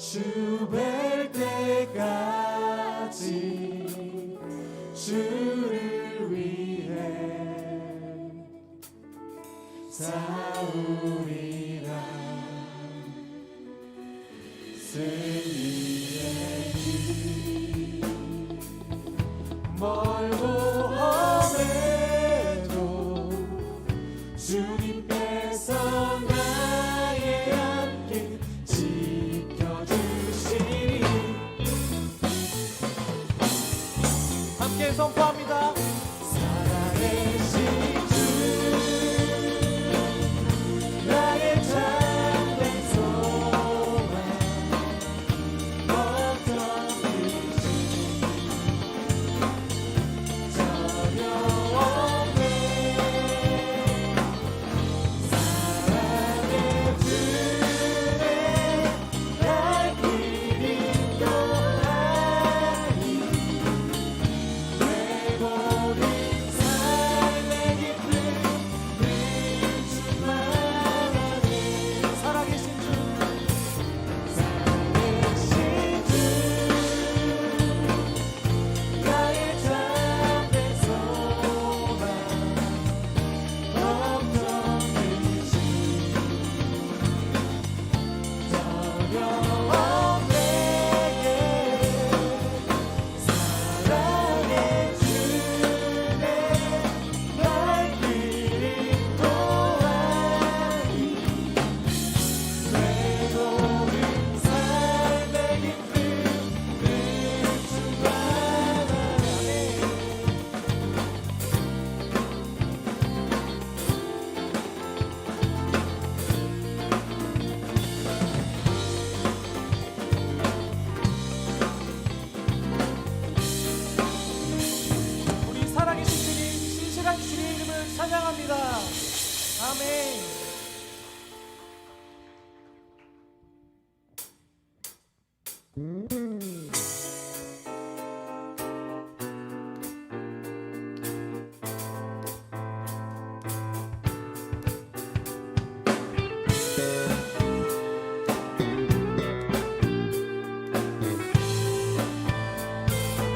주 뵐 때까지 주를 위해 싸우리라. 승리의 길 멀고 험해도 주님께서 나의 앞길 지켜주시리. 함께 선포합니다. 살아계신 주 나의 잠든 소망 어떤 일이지 전혀 없네. 사랑의 주네 날 길이 또하니 외로운 삶의 깊은 주만하네. 살아계신 주 살아계신 주 나의 잠든 소망 없던 의심 전혀 없네. 사랑의 주네 날 길이 또하니 외로운 삶의 깊은 주만하네. 우리 살아계신 주님, 신실한 주님의 이름을 찬양합니다. 아멘.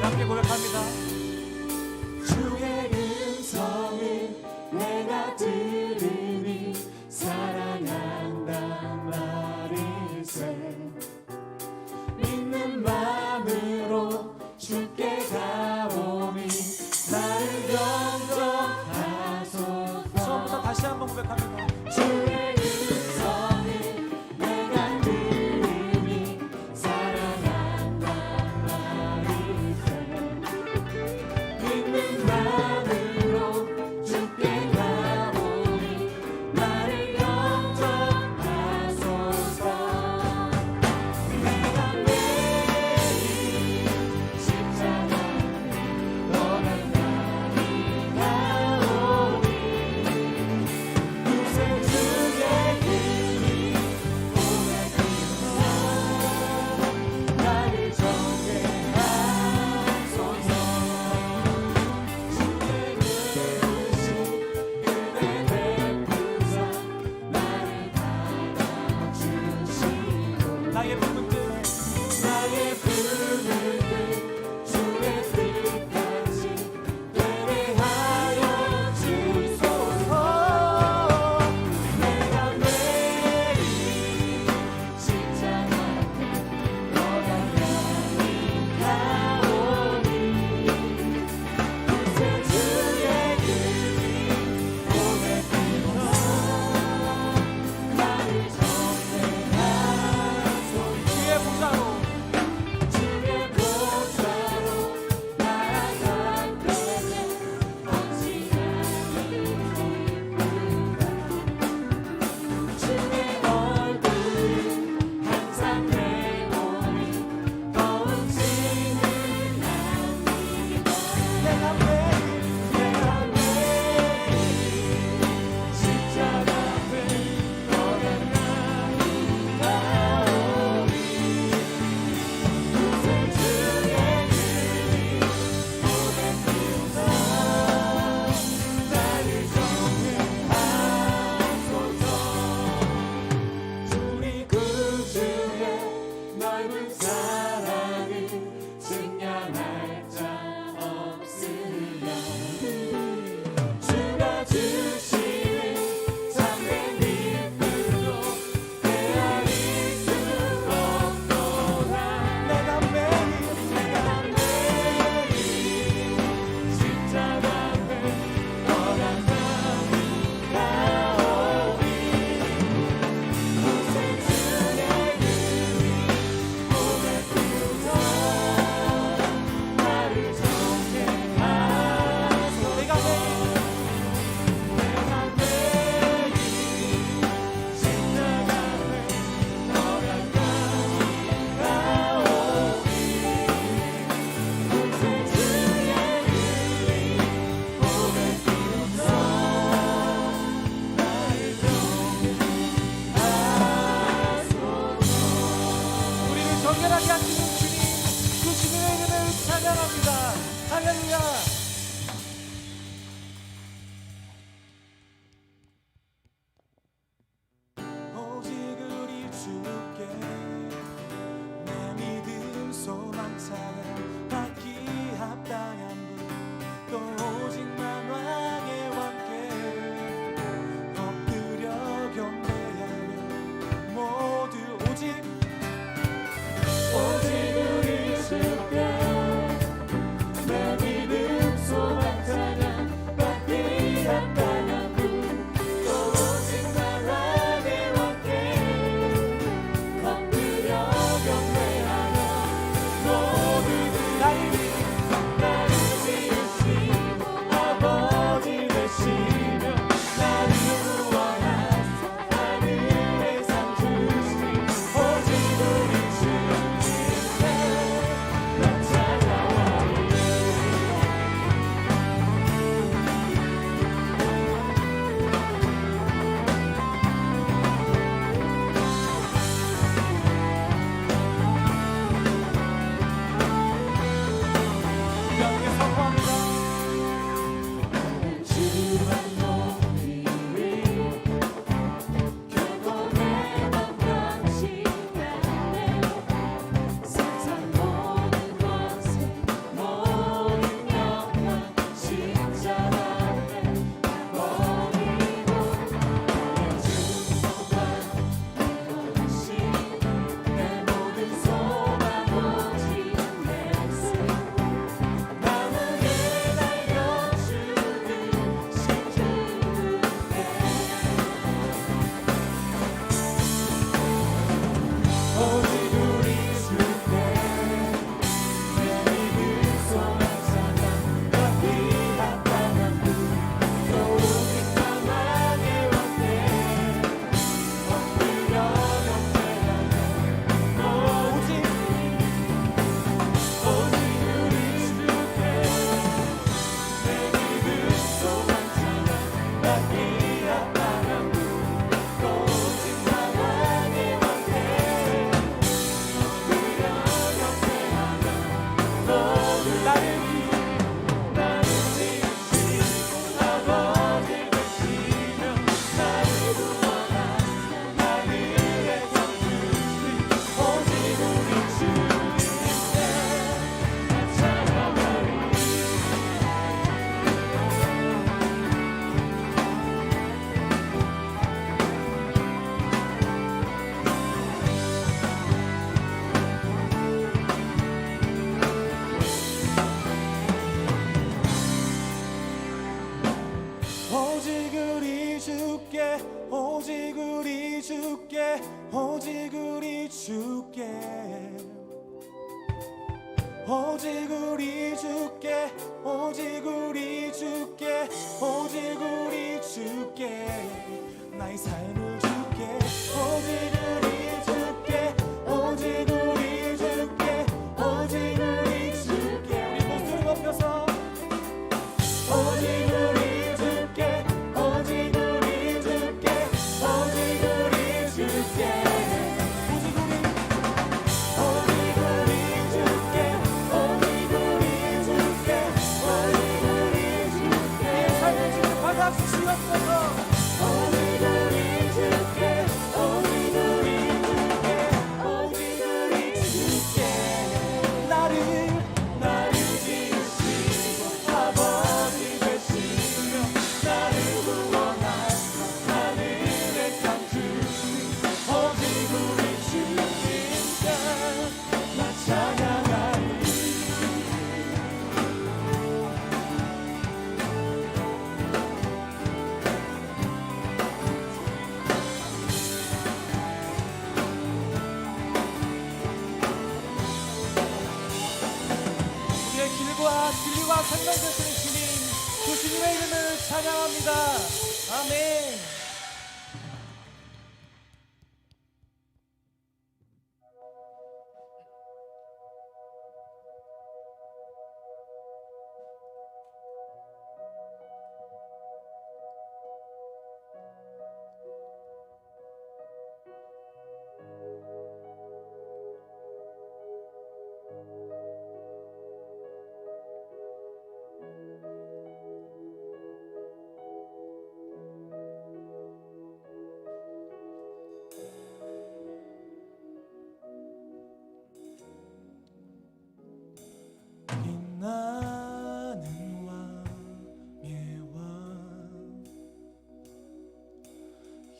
함께 고백합니다. 주의 음성을 내가 들으니 사랑한단 말일세. 믿는 마음으로 주께 가오니 나를 영접하소서. 처음부터 다시 한번 고백합니다. 주의 음성을 내가 들으니 사랑한단 말일세. 믿는 마음으로 주께 가오니 나를 영접하소서. 내가 매일 십자가 너를 따라가오니 구세 주의 길이 오래 길어 나를 정죄하소서. 주의 그릇이 은혜 베푸사 나를 받아주시고 나의 부른 뜻 주의 뜻까지 되게 하여 주소서. 내가 매일 십자가 너가 향히 가오니 구세 주의 길이 오래 길어 나를 정죄하소서. 주의 정결하게 하시는 주님, 그 주님의 이름을 찬양합니다. 할렐루야. 오직 우리 주께 내 믿음 소망 찬양 받기 합당한 분, 또 오직 만왕의 왕께 엎드려 경배하며 모두 오직 우리 주께 내 믿음 소망 찬양 받기 합당한 분, 또 오직 만왕의 왕께 엎드려 경배하며 모두들 나를 지으시고 아버지 되시며 나를 구원하사 하늘의 상 주신 오직 우리 주님께 나 찾아와리. 명예 선포합니다. 주만 높이리 결코 매번 변치 않네. 세상 모든 권세 모든 영광 십자가 아래 버리고 내 주소가 이것이 내 모든 소망 오직 예수 나무에 달려 죽으신 주께 오직 우리 주께 내 믿음 소망 찬양 받기 합당한 분, 또 오직 만왕의 왕께 엎드려 경배하며 오직 우리 주께 내 믿음 소망 찬양 받기 합당한 분, 또 오직 만왕의 왕께 엎드려 경배하며 모두 나를 지으시고 아버지 되시며 나를 구원하사 하늘의 상 주신 오직 우리 주님께 나 찬양하리. 오직 우리 주께 오직 우리 주께 오직 우리 주께 오직 우리 주께 오직 우리 주께 오직 우리 주께 나의 삶을 주께 오직 우리 주께 오직 우리 주께 오직 우리 주께 우리 목소리 높여서 오직 우리 주께 오직 우리 주께 오직 우리 주께 오직 우리 주께 오직 우리 주께 오직 우리 주께 내 삶을 주께 받아 주시옵소서. 오직 우리 주께 오직 우리 주께 오직 우리 주께 나를 지으시고 아버지 되시며 나를 구원하사 하늘의 상 주신 오직 우리 주님께 나 찬양하리. 우리의 길과 진리와 생명 되시는 주님, 그 주님의 이름을 찬양합니다. 아멘.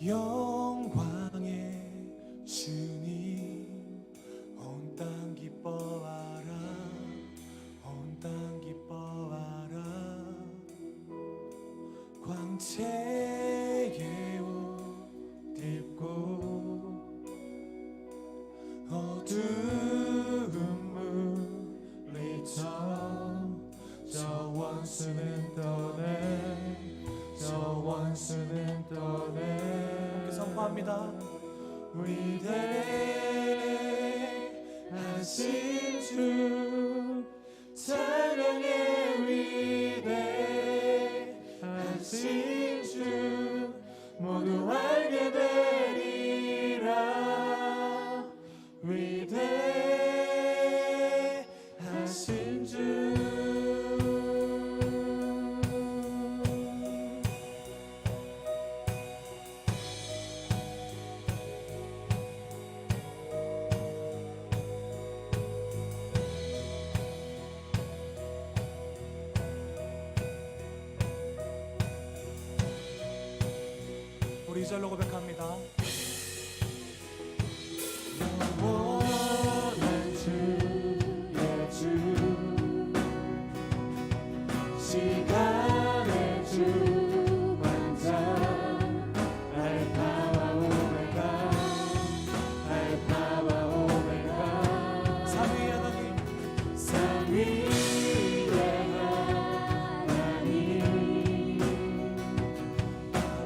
영광의 주님 온 땅 기뻐하라 온 땅 기뻐하라 광채의 옷 입고 어두운 물리쳐 저 원수는 떠내 저 원수는 떠내 함께 선포합니다. 위대하신 주 찬양의 위대하신 주 모두 알게 되리라 위대하신 주 우리 2절로 고백합니다. 영원한 주의 주 시간의 주 완전 알파와 오메가 알파와 오메가 삼위의 하나님 삼위의 하나님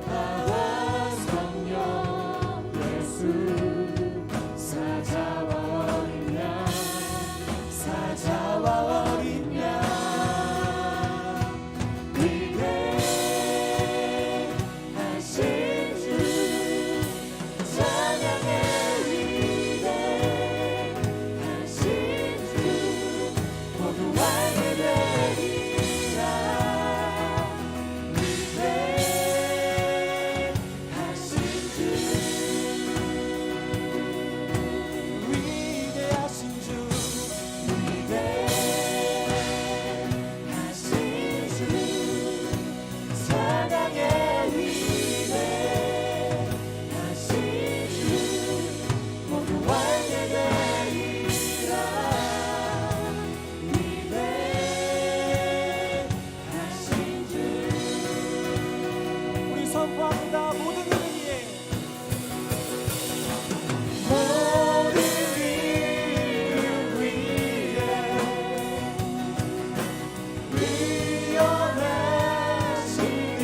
아버지 성령 예수 사자와 어린 양 위대하신 주 찬양의 위대하신 주 모두 알게 되리라 위대하신 주 위대하신 주 위대하신 주 사랑의 위대하신 주 모두 알게 되리라 위대하신 주 우리 선포합니다. 모든 이름 위에 모든 이름 위에 위엄하신 이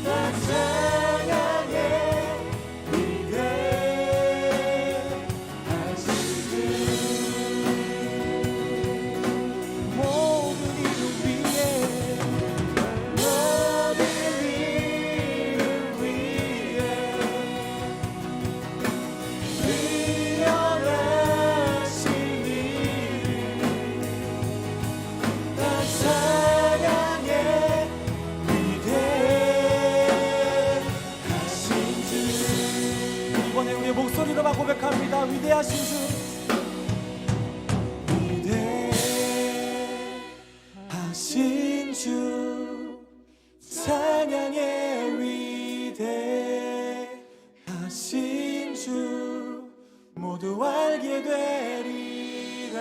나 찬양의 위대하신 주 모든 이름 위에 모든 이름 위에 위엄하신 이 나 찬양의 위대하신 주 이번에 우리의 목소리로만 고백합니다. 위대하신 주 위대하신 주 찬양의 위대하신 주 모두 알게 되리라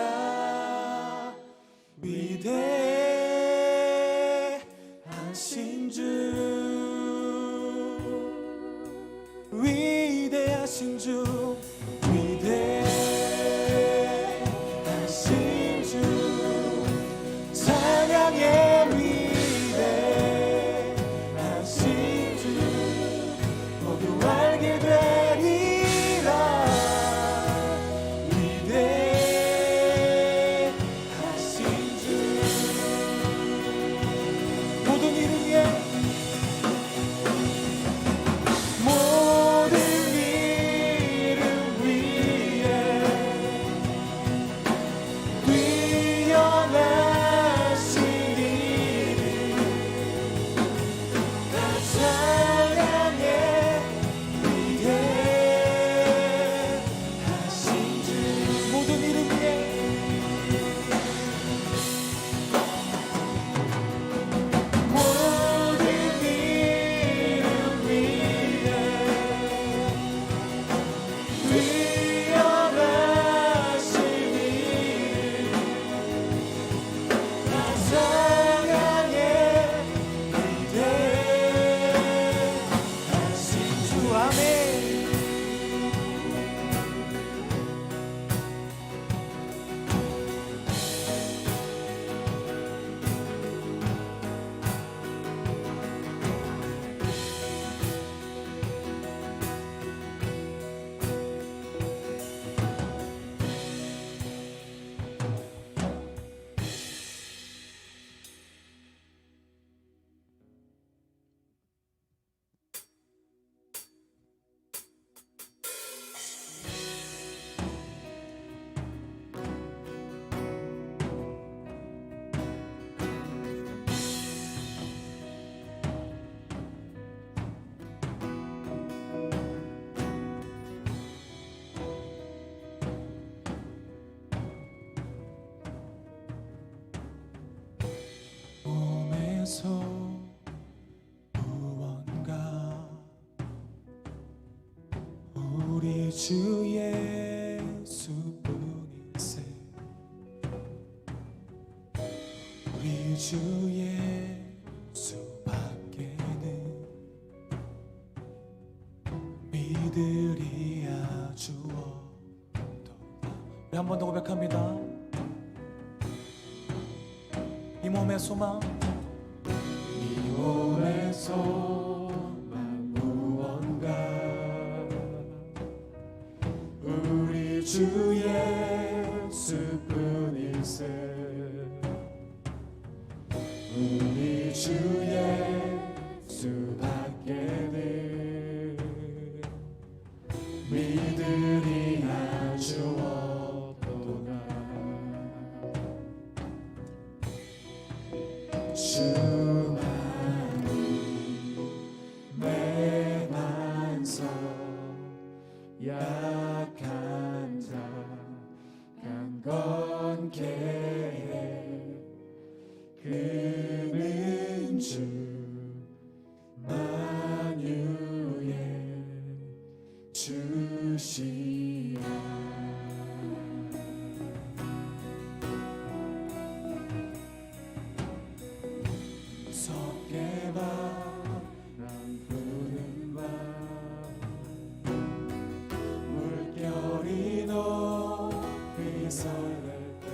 위대하신 주 위대하신 주 위대하신 주 찬양의 위대하신 주 모두 알게 되리라 위대하신 주 모든 이름 위에 모든 이름 위에 우리 주 예수뿐일세 우리 주 예수밖에는 믿으리야 주어도다. 우리 한 번 더 고백합니다. 이 몸의 소망 이 몸의 소망 무언가 우리 주 예수뿐일세 우리 주 예수밖에는 믿으리야 주어도다. 주만이 내 반석 약한 자 강건케 해 그는 주 만유의 주시라. 섭게 바람 부는 밤 물결이 높이 설렐 때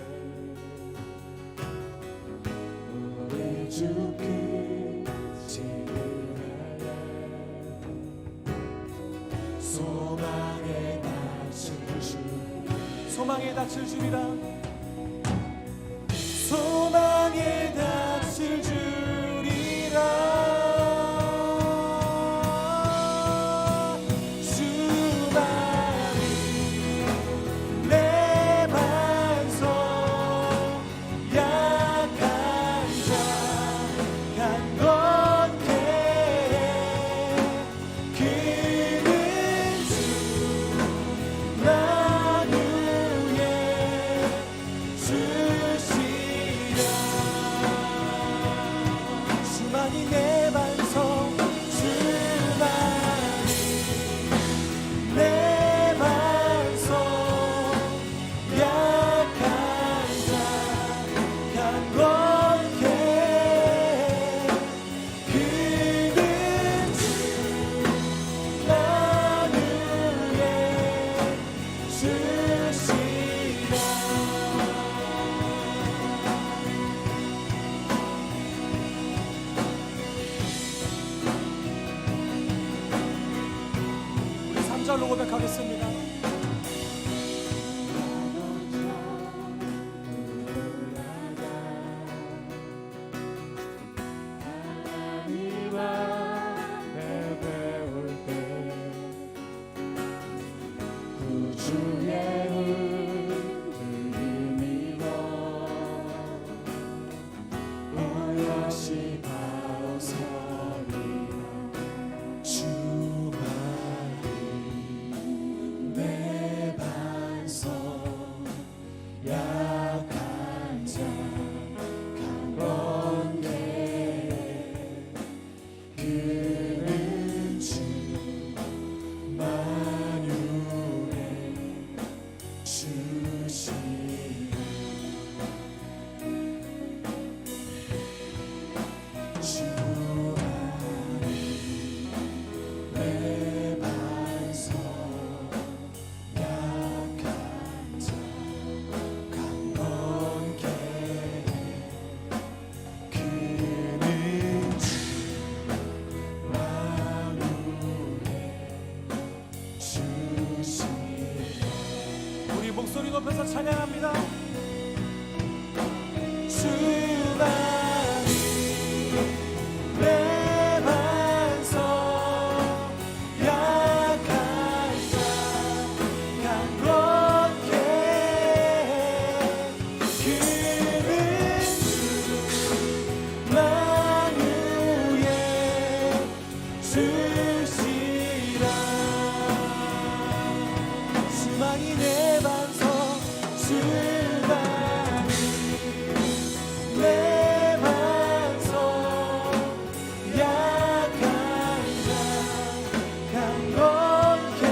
우리 주 끝이 그네에 소망의 낯을 주 소망의 낯을 주리라 소망의 낯을 주리라. 주만이 내 반석 약한 자 강건케 해 그는 주 만유의 주시라. 주만이 내 반석 주만이 내 반석 약한 자 강건케 그는 주 만유의 주시라. 우리 3절로 고백하겠습니다. 하나님과 배울 때 구주의 흔들림이여 오롯이 바로서리라. 주만이 내 반석 약한 자 강건케 그는 주 만유의 주시라. 주만이 내 반석 약한 자 강건케 그는 주 만유의 주시라. 우리 목소리 높여서 찬양합니다. 주만이 내 반석 약한 자 강건케 그는 주 만유의 주시라. 주만이 내 반석 주만이 내 반석 약한 자 강건케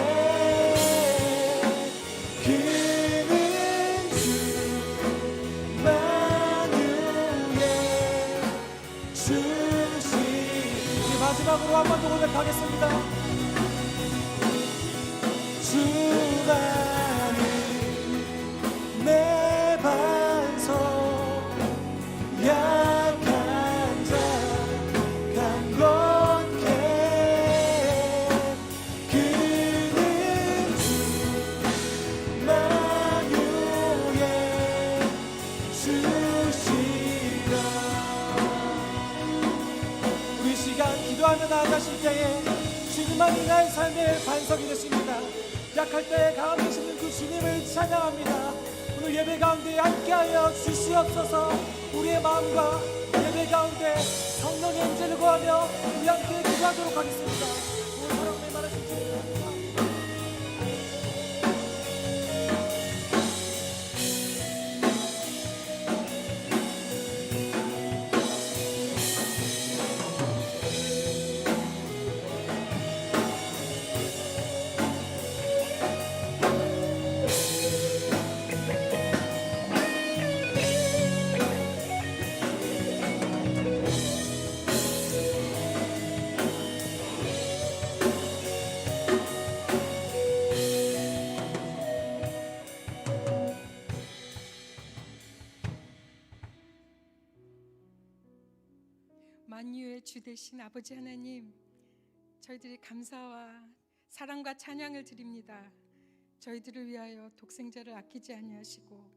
일하실 때에 주님만이 나의 삶의 반석이 되십니다. 약할 때 강함 되시는 그 주님을 찬양합니다. 오늘 예배 가운데 함께하여 주시옵소서. 우리의 마음과 예배 가운데 성령의 임재를 구하며 우리 함께 기도하도록 하겠습니다. 오늘 사랑을 말하신 주님 감사합니다. 만유의 주 되신 아버지 하나님, 저희들이 감사와 사랑과 찬양을 드립니다. 저희들을 위하여 독생자를 아끼지 아니하시고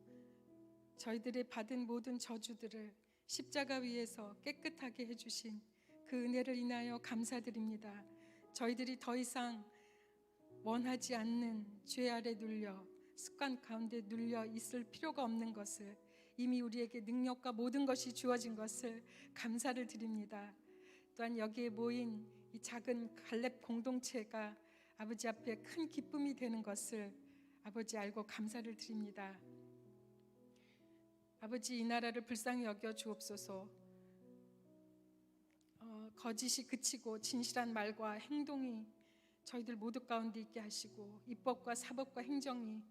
저희들이 받은 모든 저주들을 십자가 위에서 깨끗하게 해주신 그 은혜를 인하여 감사드립니다. 저희들이 더 이상 원하지 않는 죄 아래 눌려 습관 가운데 눌려 있을 필요가 없는 것을, 이미 우리에게 능력과 모든 것이 주어진 것을 감사를 드립니다. 또한 여기에 모인 이 작은 갈렙 공동체가 아버지 앞에 큰 기쁨이 되는 것을 아버지 알고 감사를 드립니다. 아버지, 이 나라를 불쌍히 여겨 주옵소서. 거짓이 그치고 진실한 말과 행동이 저희들 모두 가운데 있게 하시고, 입법과 사법과 행정이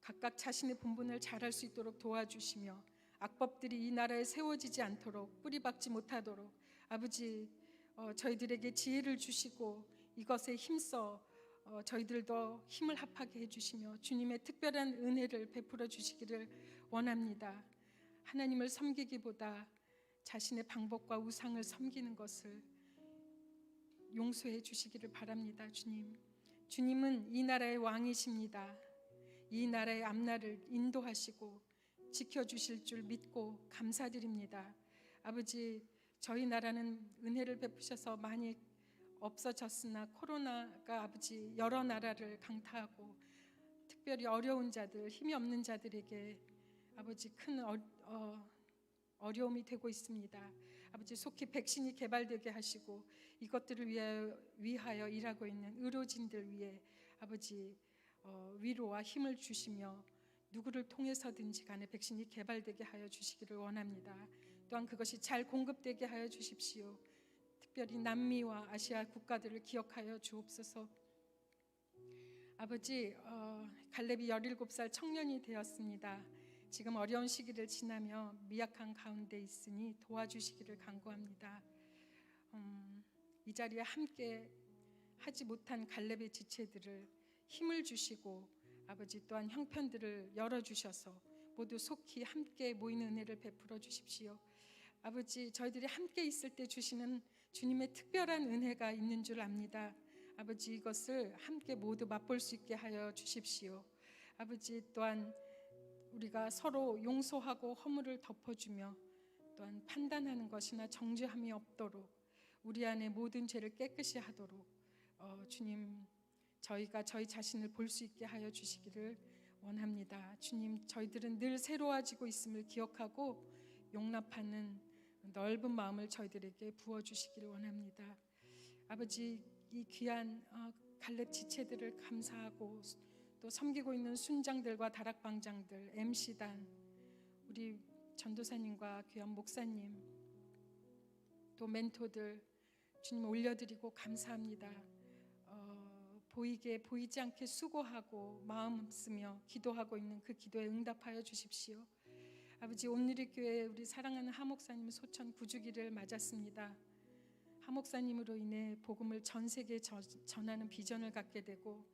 각각 자신의 본분을 잘할 수 있도록 도와주시며, 악법들이 이 나라에 세워지지 않도록, 뿌리박지 못하도록 아버지 저희들에게 지혜를 주시고 이것에 힘써 저희들도 힘을 합하게 해주시며 주님의 특별한 은혜를 베풀어 주시기를 원합니다. 하나님을 섬기기보다 자신의 방법과 우상을 섬기는 것을 용서해 주시기를 바랍니다. 주님은 이 나라의 왕이십니다. 이 나라의 앞날을 인도하시고 지켜주실 줄 믿고 감사드립니다. 아버지, 저희 나라는 은혜를 베푸셔서 많이 없어졌으나 코로나가 아버지 여러 나라를 강타하고 특별히 어려운 자들, 힘이 없는 자들에게 아버지 큰 어려움이 되고 있습니다. 아버지, 속히 백신이 개발되게 하시고 이것들을 위하여 일하고 있는 의료진들 위해 아버지 위로와 힘을 주시며 누구를 통해서든지 간에 백신이 개발되게 하여 주시기를 원합니다. 또한 그것이 잘 공급되게 하여 주십시오. 특별히 남미와 아시아 국가들을 기억하여 주옵소서. 아버지, 갈렙이 17살 청년이 되었습니다. 지금 어려운 시기를 지나며 미약한 가운데 있으니 도와주시기를 간구합니다. 이 자리에 함께 하지 못한 갈렙의 지체들을 힘을 주시고 아버지 또한 형편들을 열어주셔서 모두 속히 함께 모이는 은혜를 베풀어 주십시오. 아버지, 저희들이 함께 있을 때 주시는 주님의 특별한 은혜가 있는 줄 압니다. 아버지, 이것을 함께 모두 맛볼 수 있게 하여 주십시오. 아버지, 또한 우리가 서로 용서하고 허물을 덮어주며 또한 판단하는 것이나 정죄함이 없도록 우리 안에 모든 죄를 깨끗이 하도록 주님, 저희가 저희 자신을 볼 수 있게 하여 주시기를 원합니다. 주님, 저희들은 늘 새로워지고 있음을 기억하고 용납하는 넓은 마음을 저희들에게 부어주시기를 원합니다. 아버지, 이 귀한 갈렙 지체들을 감사하고 또 섬기고 있는 순장들과 다락방장들, MC단, 우리 전도사님과 귀한 목사님, 또 멘토들 주님 올려드리고 감사합니다. 보이게 보이지 않게 수고하고 마음 쓰며 기도하고 있는 그 기도에 응답하여 주십시오. 아버지, 온누리교회 우리 사랑하는 하 목사님 소천 9주기를 맞았습니다. 하 목사님으로 인해 복음을 전 세계에 전하는 비전을 갖게 되고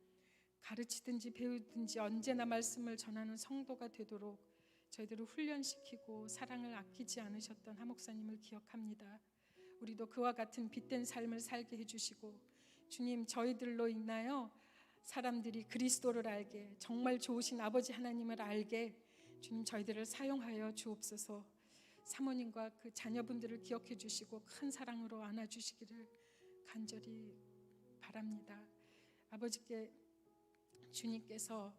가르치든지 배우든지 언제나 말씀을 전하는 성도가 되도록 저희들을 훈련시키고 사랑을 아끼지 않으셨던 하 목사님을 기억합니다. 우리도 그와 같은 빛된 삶을 살게 해주시고 주님, 저희들로 인하여 사람들이 그리스도를 알게, 정말 좋으신 아버지 하나님을 알게 주님 저희들을 사용하여 주옵소서. 사모님과 그 자녀분들을 기억해 주시고 큰 사랑으로 안아주시기를 간절히 바랍니다. 아버지께 주님께서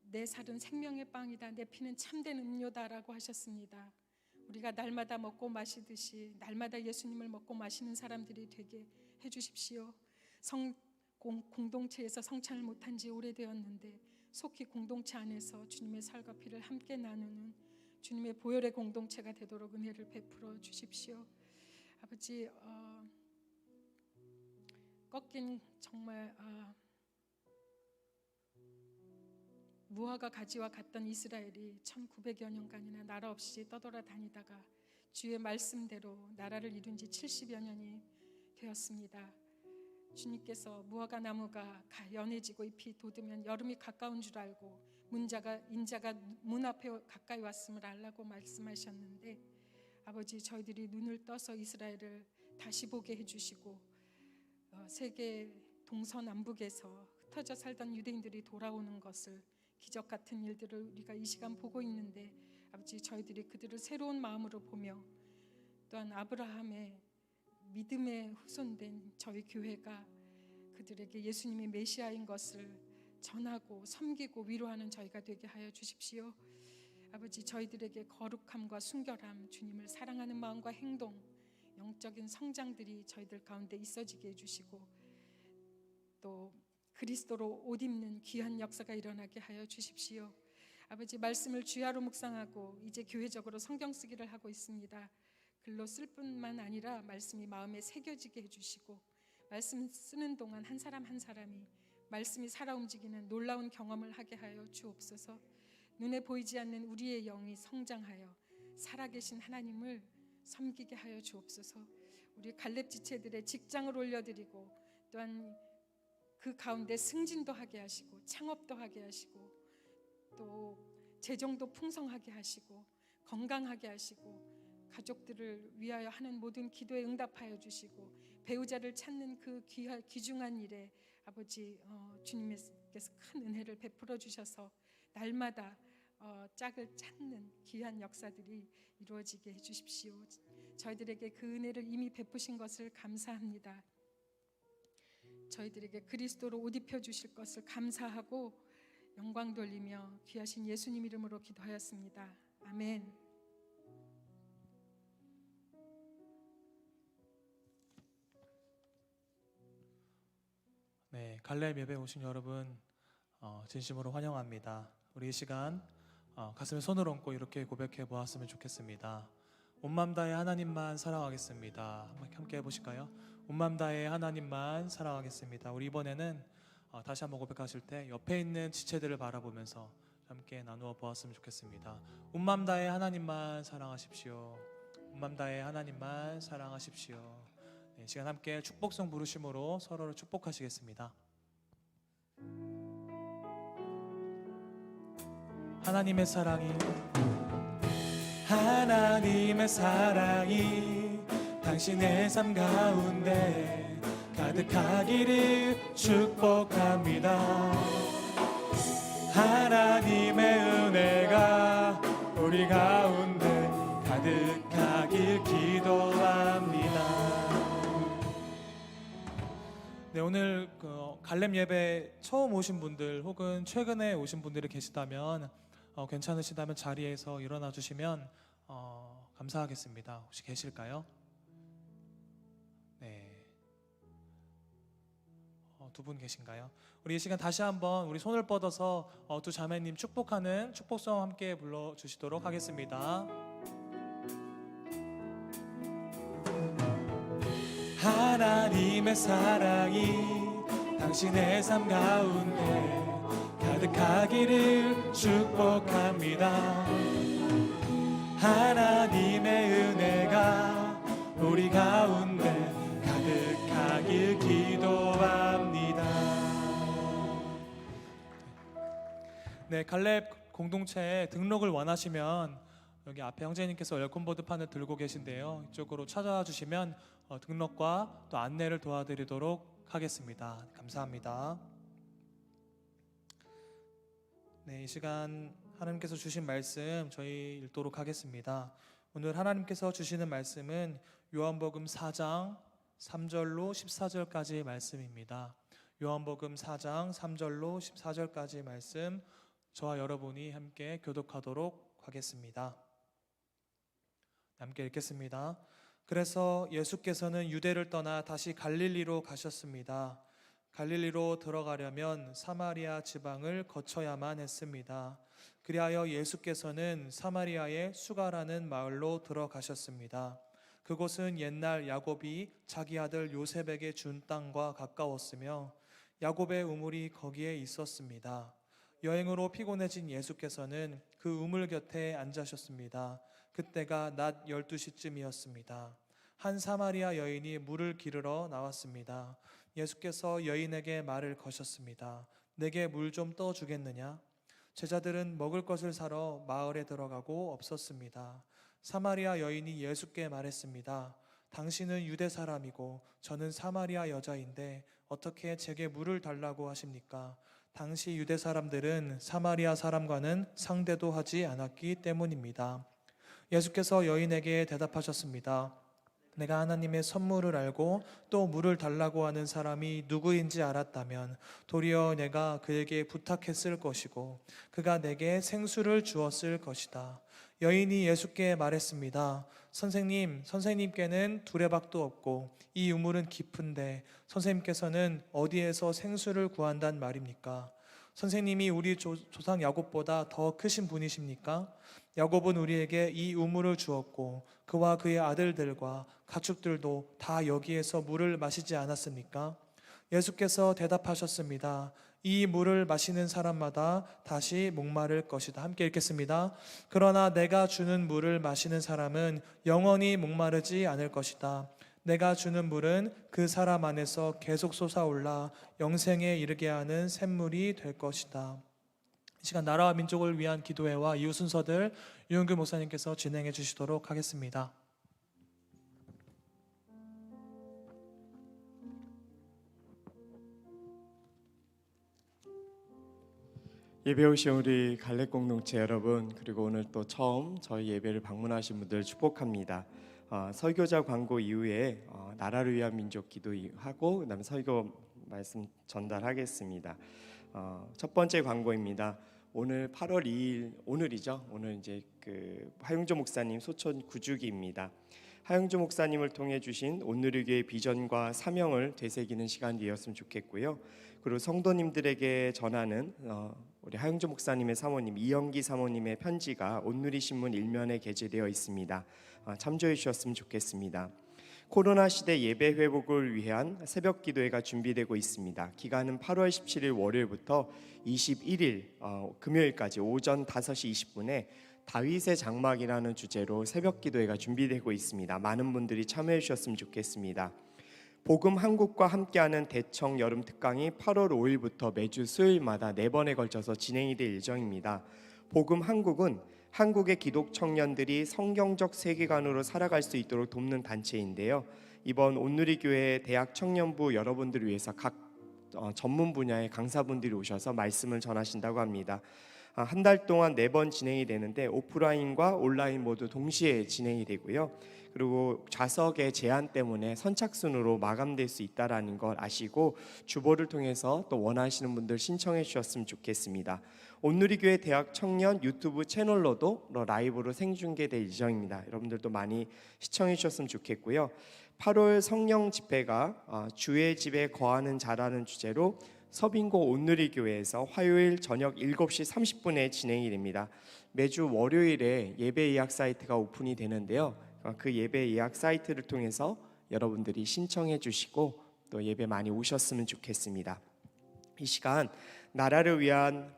내 살은 생명의 빵이다, 내 피는 참된 음료다라고 하셨습니다. 우리가 날마다 먹고 마시듯이 날마다 예수님을 먹고 마시는 사람들이 되게 해주십시오. 공동체에서 성찬을 못한 지 오래되었는데 속히 공동체 안에서 주님의 살과 피를 함께 나누는 주님의 보혈의 공동체가 되도록 은혜를 베풀어 주십시오. 아버지, 꺾인 정말 무화과 가지와 같던 이스라엘이 1900여 년간이나 나라 없이 떠돌아다니다가 주의 말씀대로 나라를 이룬 지 70여 년이 되었습니다. 주님께서 무화과 나무가 연해지고 잎이 돋으면 여름이 가까운 줄 알고 인자가 문 앞에 가까이 왔음을 알라고 말씀하셨는데, 아버지, 저희들이 눈을 떠서 이스라엘을 다시 보게 해주시고 세계 동서남북에서 흩어져 살던 유대인들이 돌아오는 것을, 기적 같은 일들을 우리가 이 시간 보고 있는데, 아버지, 저희들이 그들을 새로운 마음으로 보며 또한 아브라함의 믿음의 후손된 저희 교회가 그들에게 예수님이 메시아인 것을 전하고 섬기고 위로하는 저희가 되게 하여 주십시오. 아버지, 저희들에게 거룩함과 순결함, 주님을 사랑하는 마음과 행동, 영적인 성장들이 저희들 가운데 있어지게 해주시고 또 그리스도로 옷 입는 귀한 역사가 일어나게 하여 주십시오. 아버지, 말씀을 주야로 묵상하고 이제 교회적으로 성경 쓰기를 하고 있습니다. 글로 쓸 뿐만 아니라 말씀이 마음에 새겨지게 해주시고 말씀 쓰는 동안 한 사람 한 사람이 말씀이 살아 움직이는 놀라운 경험을 하게 하여 주옵소서. 눈에 보이지 않는 우리의 영이 성장하여 살아계신 하나님을 섬기게 하여 주옵소서. 우리 갈렙 지체들의 직장을 올려드리고 또한 그 가운데 승진도 하게 하시고 창업도 하게 하시고 또 재정도 풍성하게 하시고 건강하게 하시고 가족들을 위하여 하는 모든 기도에 응답하여 주시고 배우자를 찾는 그 귀중한 일에 아버지, 주님께서 큰 은혜를 베풀어 주셔서 날마다 짝을 찾는 귀한 역사들이 이루어지게 해주십시오. 저희들에게 그 은혜를 이미 베푸신 것을 감사합니다. 저희들에게 그리스도로 옷 입혀 주실 것을 감사하고 영광 돌리며 귀하신 예수님 이름으로 기도하였습니다. 아멘. 네, 갈렙 예배 오신 여러분 진심으로 환영합니다. 우리 이 시간 가슴에 손을 얹고 이렇게 고백해 보았으면 좋겠습니다. 온 맘 다해 하나님만 사랑하겠습니다. 한번 함께 해보실까요? 온 맘 다해 하나님만 사랑하겠습니다. 우리 이번에는 다시 한번 고백하실 때 옆에 있는 지체들을 바라보면서 함께 나누어 보았으면 좋겠습니다. 온 맘 다해 하나님만 사랑하십시오. 온 맘 다해 하나님만 사랑하십시오. 네, 시간 함께 축복성 부르심으로 서로를 축복하시겠습니다. 하나님의 사랑이 당신의 삶 가운데 가득하기를 축복합니다. 하나님의 은혜가 우리 가운데 가득하길 기도합니다. 네, 오늘 갈렙 예배 처음 오신 분들 혹은 최근에 오신 분들이 계시다면 괜찮으시다면 자리에서 일어나 주시면 감사하겠습니다. 혹시 계실까요? 네, 두 분 계신가요? 우리 이 시간 다시 한번 우리 손을 뻗어서 두 자매님 축복하는 축복성 함께 불러주시도록 하겠습니다. 하나님의 사랑이 당신의 삶 가운데 가득하기를 축복합니다. 하나님의 은혜가 우리 가운데 가득하길 기도합니다. 네, 갈렙 공동체에 등록을 원하시면 여기 앞에 형제님께서 웰컴보드판을 들고 계신데요, 이쪽으로 찾아와 주시면 등록과 또 안내를 도와드리도록 하겠습니다. 감사합니다. 네, 이 시간 하나님께서 주신 말씀 저희 읽도록 하겠습니다. 오늘 하나님께서 주시는 말씀은 요한복음 4장 3절로 14절까지 말씀입니다. 요한복음 4장 3절로 14절까지 말씀, 저와 여러분이 함께 교독하도록 하겠습니다. 함께 읽겠습니다. 그래서 예수께서는 유대를 떠나 다시 갈릴리로 가셨습니다. 갈릴리로 들어가려면 사마리아 지방을 거쳐야만 했습니다. 그리하여 예수께서는 사마리아의 수가라는 마을로 들어가셨습니다. 그곳은 옛날 야곱이 자기 아들 요셉에게 준 땅과 가까웠으며 야곱의 우물이 거기에 있었습니다. 여행으로 피곤해진 예수께서는 그 우물 곁에 앉으셨습니다. 그때가 낮 12시쯤이었습니다. 한 사마리아 여인이 물을 기르러 나왔습니다. 예수께서 여인에게 말을 거셨습니다. 내게 물 좀 떠주겠느냐? 제자들은 먹을 것을 사러 마을에 들어가고 없었습니다. 사마리아 여인이 예수께 말했습니다. 당신은 유대 사람이고 저는 사마리아 여자인데 어떻게 제게 물을 달라고 하십니까? 당시 유대 사람들은 사마리아 사람과는 상대도 하지 않았기 때문입니다. 예수께서 여인에게 대답하셨습니다. 내가 하나님의 선물을 알고 또 물을 달라고 하는 사람이 누구인지 알았다면 도리어 내가 그에게 부탁했을 것이고 그가 내게 생수를 주었을 것이다. 여인이 예수께 말했습니다. 선생님, 선생님께는 두레박도 없고 이 우물은 깊은데 선생님께서는 어디에서 생수를 구한단 말입니까? 선생님이 우리 조상 야곱보다 더 크신 분이십니까? 야곱은 우리에게 이 우물을 주었고 그와 그의 아들들과 가축들도 다 여기에서 물을 마시지 않았습니까? 예수께서 대답하셨습니다. 이 물을 마시는 사람마다 다시 목마를 것이다. 함께 읽겠습니다. 그러나 내가 주는 물을 마시는 사람은 영원히 목마르지 않을 것이다. 내가 주는 물은 그 사람 안에서 계속 솟아올라 영생에 이르게 하는 샘물이 될 것이다. 이 시간 나라와 민족을 위한 기도회와 이후 순서들 유영규 목사님께서 진행해 주시도록 하겠습니다. 예배 오신 우리 갈렙 공동체 여러분, 그리고 오늘 또 처음 저희 예배를 방문하신 분들 축복합니다. 설교자 광고 이후에 나라를 위한 민족 기도하고 그다음에 설교 말씀 전달하겠습니다. 첫 번째 광고입니다. 오늘 8월 2일 오늘이죠. 오늘 이제 그 하용조 목사님 소천 9주기입니다. 하용조 목사님을 통해 주신 온누리교회 비전과 사명을 되새기는 시간이 되었으면 좋겠고요. 그리고 성도님들에게 전하는 우리 하용조 목사님의 사모님 이영기 사모님의 편지가 온누리 신문 1면에 게재되어 있습니다. 참조해 주셨으면 좋겠습니다. 코로나 시대 예배 회복을 위한 새벽 기도회가 준비되고 있습니다. 기간은 8월 17일 월요일부터 21일 금요일까지 오전 5시 20분에 다윗의 장막이라는 주제로 새벽 기도회가 준비되고 있습니다. 많은 분들이 참여해 주셨으면 좋겠습니다. 복음 한국과 함께하는 대청 여름 특강이 8월 5일부터 매주 수요일마다 4번에 걸쳐서 진행이 될 예정입니다. 복음 한국은 한국의 기독 청년들이 성경적 세계관으로 살아갈 수 있도록 돕는 단체인데요. 이번 온누리교회 대학 청년부 여러분들을 위해서 각 전문 분야의 강사분들이 오셔서 말씀을 전하신다고 합니다. 한 달 동안 4번 진행이 되는데 오프라인과 온라인 모두 동시에 진행이 되고요. 그리고 좌석의 제한 때문에 선착순으로 마감될 수 있다는 걸 아시고 주보를 통해서 또 원하시는 분들 신청해 주셨으면 좋겠습니다. 온누리교회 대학 청년 유튜브 채널로도 라이브로 생중계될 예정입니다. 여러분들도 많이 시청해 주셨으면 좋겠고요. 8월 성령 집회가 주의 집에 거하는 자라는 주제로 서빙고 온누리교회에서 화요일 저녁 7시 30분에 진행이 됩니다. 매주 월요일에 예배 예약 사이트가 오픈이 되는데요. 그 예배 예약 사이트를 통해서 여러분들이 신청해 주시고 또 예배 많이 오셨으면 좋겠습니다. 이 시간 나라를 위한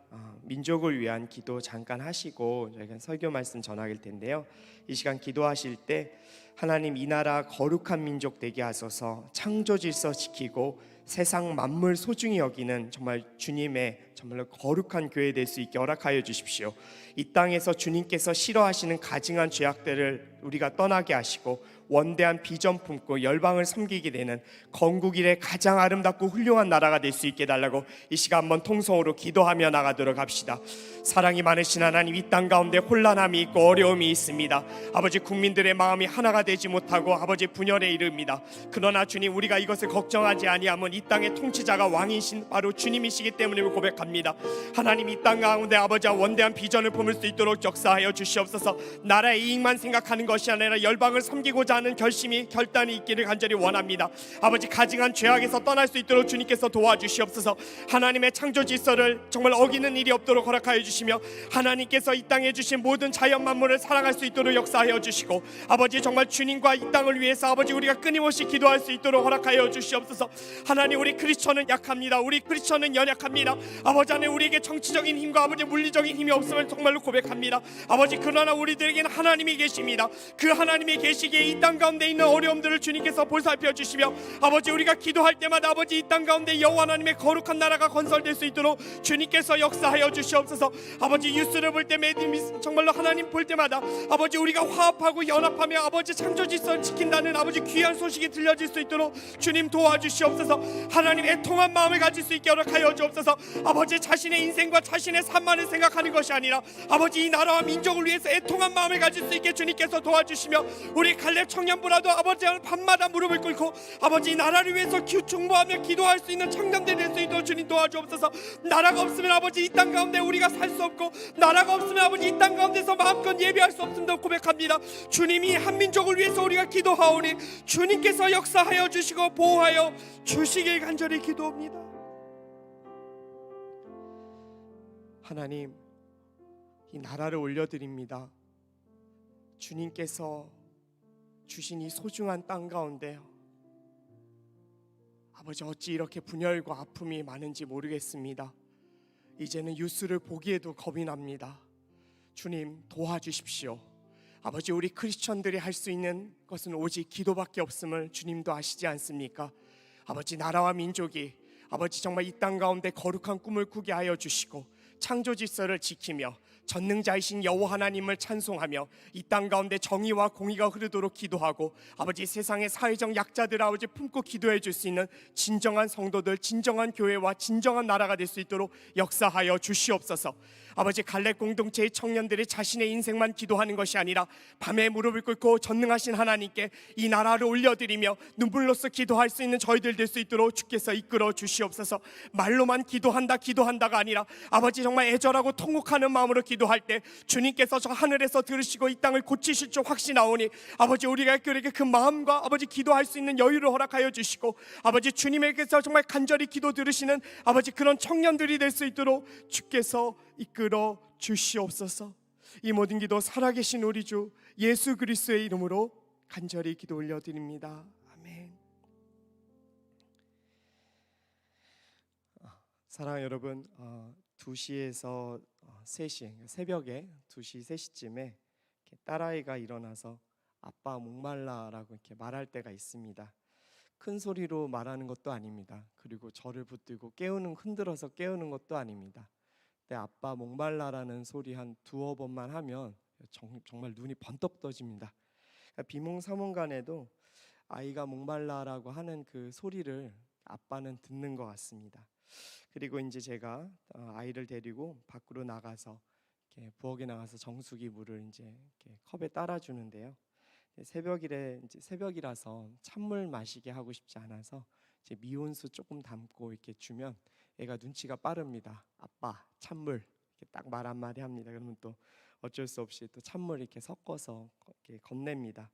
민족을 위한 기도 잠깐 하시고 저희가 설교 말씀 전하길 텐데요. 이 시간 기도하실 때 하나님 이 나라 거룩한 민족 되게 하소서. 창조 질서 지키고 세상 만물 소중히 여기는 정말 주님의 정말로 거룩한 교회 될 수 있게 허락하여 주십시오. 이 땅에서 주님께서 싫어하시는 가증한 죄악들을 우리가 떠나게 하시고 원대한 비전 품고 열방을 섬기게 되는 건국 이래 가장 아름답고 훌륭한 나라가 될 수 있게 달라고 이 시간 한번 통성으로 기도하며 나가도록 합시다. 사랑이 많으신 하나님, 이 땅 가운데 혼란함이 있고 어려움이 있습니다. 아버지, 국민들의 마음이 하나가 되지 못하고 아버지 분열에 이릅니다. 그러나 주님, 우리가 이것을 걱정하지 아니하면 이 땅의 통치자가 왕이신 바로 주님이시기 때문에 고백합니다. 하나님, 이 땅 가운데 아버지와 원대한 비전을 품을 수 있도록 역사하여 주시옵소서. 나라의 이익만 생각하는 것이 아니라 열방을 섬기고자 하는 결심이 결단이 있기를 간절히 원합니다. 아버지, 가증한 죄악에서 떠날 수 있도록 주님께서 도와주시옵소서. 하나님의 창조 질서를 정말 어기는 일이 없도록 허락하여 주시며, 하나님께서 이 땅에 주신 모든 자연 만물을 사랑할 수 있도록 역사하여 주시고, 아버지 정말 주님과 이 땅을 위해서 아버지 우리가 끊임없이 기도할 수 있도록 허락하여 주시옵소서. 하나님, 우리 크리스천은 약합니다. 우리 크리스천은 연약합니다. 아버지 안에 우리에게 정치적인 힘과 아버지 물리적인 힘이 없음을 정말로 고백합니다. 아버지, 그러나 우리들에게는 하나님이 계십니다. 그 하나님이 계시기에 이 땅 가운데 있는 어려움들을 주님께서 보살펴 주시며, 아버지 우리가 기도할 때마다 아버지 이 땅 가운데 여호와 하나님의 거룩한 나라가 건설될 수 있도록 주님께서 역사하여 주시옵소서. 아버지, 뉴스를 볼 때 정말로 하나님 볼 때마다 아버지 우리가 화합하고 연합하며 아버지 창조 질서를 지킨다는 아버지 귀한 소식이 들려질 수 있도록 주님 도와주시옵소서. 하나님, 애통한 마음을 가질 수 있게 허락하여 주옵소서. 아버지, 자신의 인생과 자신의 삶만을 생각하는 것이 아니라 아버지 이 나라와 민족을 위해서 애통한 마음을 가질 수 있게 주님께서 도와주시며, 우리 갈렙 청년부라도 아버지 밤마다 무릎을 꿇고 아버지 이 나라를 위해서 중보하며 기도할 수 있는 청년들이 될 수 있도록 주님 도와주옵소서. 나라가 없으면 아버지 이 땅 가운데 우리가 살 수 없고, 나라가 없으면 아버지 이 땅 가운데서 마음껏 예배할 수 없음도 고백합니다. 주님이 한민족을 위해서 우리가 기도하오니 주님께서 역사하여 주시고 보호하여 주시길 간절히 기도합니다. 하나님, 이 나라를 올려드립니다. 주님께서 주신 이 소중한 땅 가운데 아버지, 어찌 이렇게 분열과 아픔이 많은지 모르겠습니다. 이제는 뉴스를 보기에도 겁이 납니다. 주님, 도와주십시오. 아버지, 우리 크리스천들이 할 수 있는 것은 오직 기도밖에 없음을 주님도 아시지 않습니까? 아버지, 나라와 민족이 아버지 정말 이 땅 가운데 거룩한 꿈을 꾸게 하여 주시고, 창조 질서를 지키며 전능자이신 여호와 하나님을 찬송하며 이 땅 가운데 정의와 공의가 흐르도록 기도하고, 아버지 세상의 사회적 약자들 아버지 품고 기도해 줄 수 있는 진정한 성도들, 진정한 교회와 진정한 나라가 될 수 있도록 역사하여 주시옵소서. 아버지, 갈렙 공동체의 청년들이 자신의 인생만 기도하는 것이 아니라 밤에 무릎을 꿇고 전능하신 하나님께 이 나라를 올려드리며 눈물로써 기도할 수 있는 저희들 될 수 있도록 주께서 이끌어 주시옵소서. 말로만 기도한다가 아니라 아버지 정말 애절하고 통곡하는 마음으로 기도할 때 주님께서 저 하늘에서 들으시고 이 땅을 고치실 줄 확신하오니, 아버지 우리가 그에게 그 마음과 아버지 기도할 수 있는 여유를 허락하여 주시고, 아버지 주님에게서 정말 간절히 기도 들으시는 아버지 그런 청년들이 될 수 있도록 주께서 이끌어 주시옵소서. 이 모든 기도 살아계신 우리 주 예수 그리스도의 이름으로 간절히 기도 올려드립니다. 아멘. 사랑하는 여러분, 2시에서 3시, 새벽에 2시, 3시쯤에 딸아이가 일어나서 아빠 목말라라고 이렇게 말할 때가 있습니다. 큰 소리로 말하는 것도 아닙니다. 그리고 저를 붙들고 흔들어서 깨우는 것도 아닙니다. 근데 아빠 목말라라는 소리 한 두어 번만 하면 정말 눈이 번떡 떠집니다. 비몽사몽간에도 아이가 목말라라고 하는 그 소리를 아빠는 듣는 것 같습니다. 그리고 이제 제가 아이를 데리고 밖으로 나가서 이렇게 부엌에 나가서 정수기 물을 이제 이렇게 컵에 따라 주는데요. 새벽이라서 찬물 마시게 하고 싶지 않아서 이제 미온수 조금 담고 이렇게 주면 애가 눈치가 빠릅니다. 아빠 찬물, 이렇게 딱 말 한마디 합니다. 그러면 또 어쩔 수 없이 또 찬물 이렇게 섞어서 이렇게 건넵니다.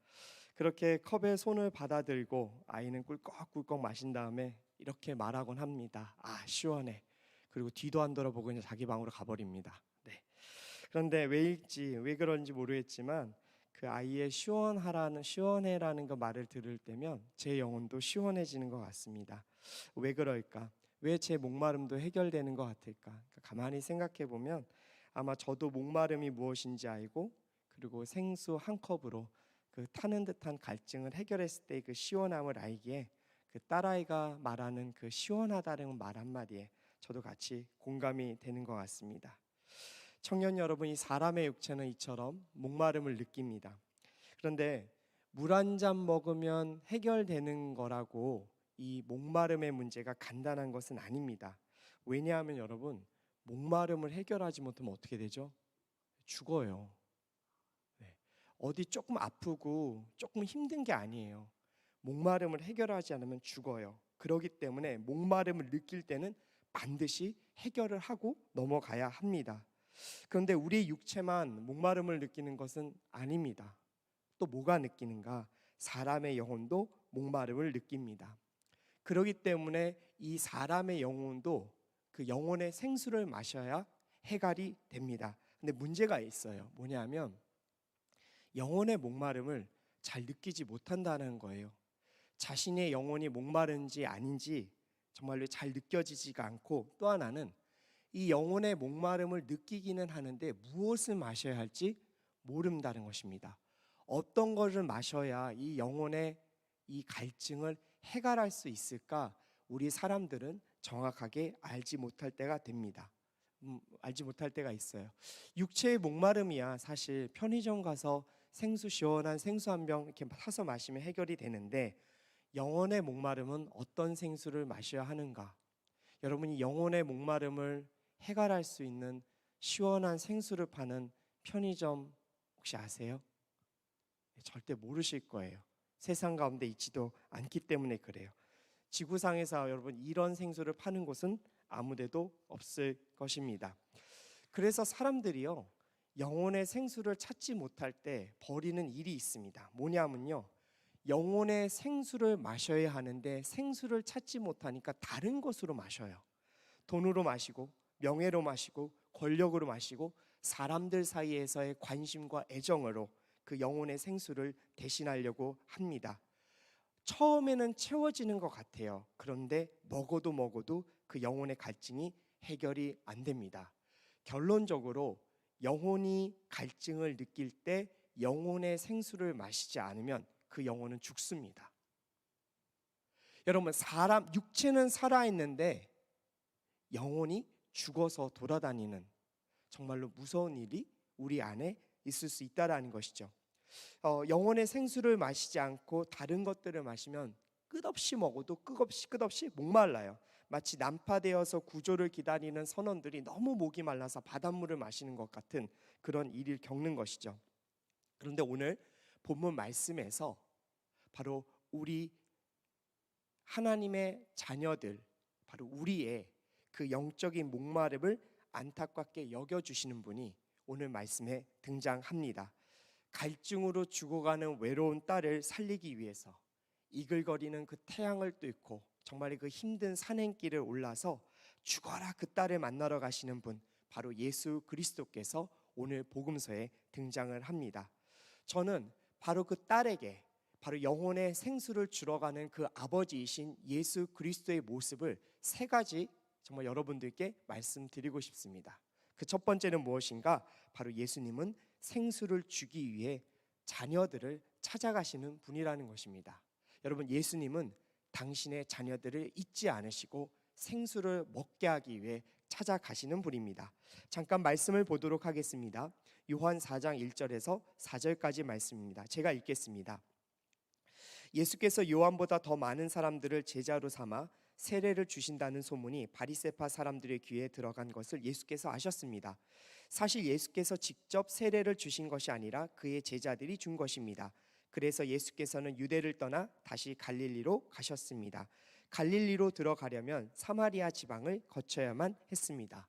그렇게 컵에 손을 받아들고 아이는 꿀꺽꿀꺽 마신 다음에 이렇게 말하곤 합니다. 아, 시원해. 그리고 뒤도 안 돌아보고 그냥 자기 방으로 가버립니다. 네. 그런데 왜 그런지 모르겠지만 그 아이의 시원해라는 그 말을 들을 때면 제 영혼도 시원해지는 것 같습니다. 왜 그럴까? 왜 제 목마름도 해결되는 것 같을까? 가만히 생각해 보면 아마 저도 목마름이 무엇인지 알고, 그리고 생수 한 컵으로 그 타는 듯한 갈증을 해결했을 때 그 시원함을 알기에 그 딸아이가 말하는 그 시원하다는 말 한마디에 저도 같이 공감이 되는 것 같습니다. 청년 여러분, 이 사람의 육체는 이처럼 목마름을 느낍니다. 그런데 물 한 잔 먹으면 해결되는 거라고 이 목마름의 문제가 간단한 것은 아닙니다. 왜냐하면 여러분, 목마름을 해결하지 못하면 어떻게 되죠? 죽어요. 네. 어디 조금 아프고 조금 힘든 게 아니에요. 목마름을 해결하지 않으면 죽어요. 그렇기 때문에 목마름을 느낄 때는 반드시 해결을 하고 넘어가야 합니다. 그런데 우리 육체만 목마름을 느끼는 것은 아닙니다. 또 뭐가 느끼는가? 사람의 영혼도 목마름을 느낍니다. 그렇기 때문에 이 사람의 영혼도 그 영혼의 생수를 마셔야 해결이 됩니다. 근데 문제가 있어요. 뭐냐면 영혼의 목마름을 잘 느끼지 못한다는 거예요. 자신의 영혼이 목마른지 아닌지 정말로 잘 느껴지지가 않고, 또 하나는 이 영혼의 목마름을 느끼기는 하는데 무엇을 마셔야 할지 모른다는 것입니다. 어떤 것을 마셔야 이 영혼의 이 갈증을 해결할 수 있을까? 우리 사람들은 정확하게 알지 못할 때가 됩니다. 알지 못할 때가 있어요. 육체의 목마름이야 사실 편의점 가서 생수, 시원한 생수 한 병 이렇게 사서 마시면 해결이 되는데, 영혼의 목마름은 어떤 생수를 마셔야 하는가? 여러분이 영혼의 목마름을 해결할 수 있는 시원한 생수를 파는 편의점 혹시 아세요? 절대 모르실 거예요. 세상 가운데 있지도 않기 때문에 그래요. 지구상에서 여러분 이런 생수를 파는 곳은 아무데도 없을 것입니다. 그래서 사람들이요, 영혼의 생수를 찾지 못할 때 벌이는 일이 있습니다. 뭐냐면요, 영혼의 생수를 마셔야 하는데 생수를 찾지 못하니까 다른 것으로 마셔요. 돈으로 마시고, 명예로 마시고, 권력으로 마시고, 사람들 사이에서의 관심과 애정으로 그 영혼의 생수를 대신하려고 합니다. 처음에는 채워지는 것 같아요. 그런데 먹어도 그 영혼의 갈증이 해결이 안 됩니다. 결론적으로 영혼이 갈증을 느낄 때 영혼의 생수를 마시지 않으면 그 영혼은 죽습니다. 여러분, 사람 육체는 살아있는데 영혼이 죽어서 돌아다니는 정말로 무서운 일이 우리 안에 있을 수 있다라는 것이죠. 영혼의 생수를 마시지 않고 다른 것들을 마시면 끝없이 먹어도 끝없이 목말라요. 마치 난파되어서 구조를 기다리는 선원들이 너무 목이 말라서 바닷물을 마시는 것 같은 그런 일을 겪는 것이죠. 그런데 오늘 본문 말씀에서 바로 우리 하나님의 자녀들, 바로 우리의 그 영적인 목마름을 안타깝게 여겨주시는 분이 오늘 말씀에 등장합니다. 갈증으로 죽어가는 외로운 딸을 살리기 위해서 이글거리는 그 태양을 뚫고 정말 그 힘든 산행길을 올라서 죽어라 그 딸을 만나러 가시는 분, 바로 예수 그리스도께서 오늘 복음서에 등장을 합니다. 저는 바로 그 딸에게 바로 영혼의 생수를 주러 가는 그 아버지이신 예수 그리스도의 모습을 세 가지 정말 여러분들께 말씀드리고 싶습니다. 그 첫 번째는 무엇인가? 바로 예수님은 생수를 주기 위해 자녀들을 찾아가시는 분이라는 것입니다. 여러분, 예수님은 당신의 자녀들을 잊지 않으시고 생수를 먹게 하기 위해 찾아가시는 분입니다. 잠깐 말씀을 보도록 하겠습니다. 요한 4장 1절에서 4절까지 말씀입니다. 제가 읽겠습니다. 예수께서 요한보다 더 많은 사람들을 제자로 삼아 세례를 주신다는 소문이 바리새파 사람들의 귀에 들어간 것을 예수께서 아셨습니다. 사실 예수께서 직접 세례를 주신 것이 아니라 그의 제자들이 준 것입니다. 그래서 예수께서는 유대를 떠나 다시 갈릴리로 가셨습니다. 갈릴리로 들어가려면 사마리아 지방을 거쳐야만 했습니다.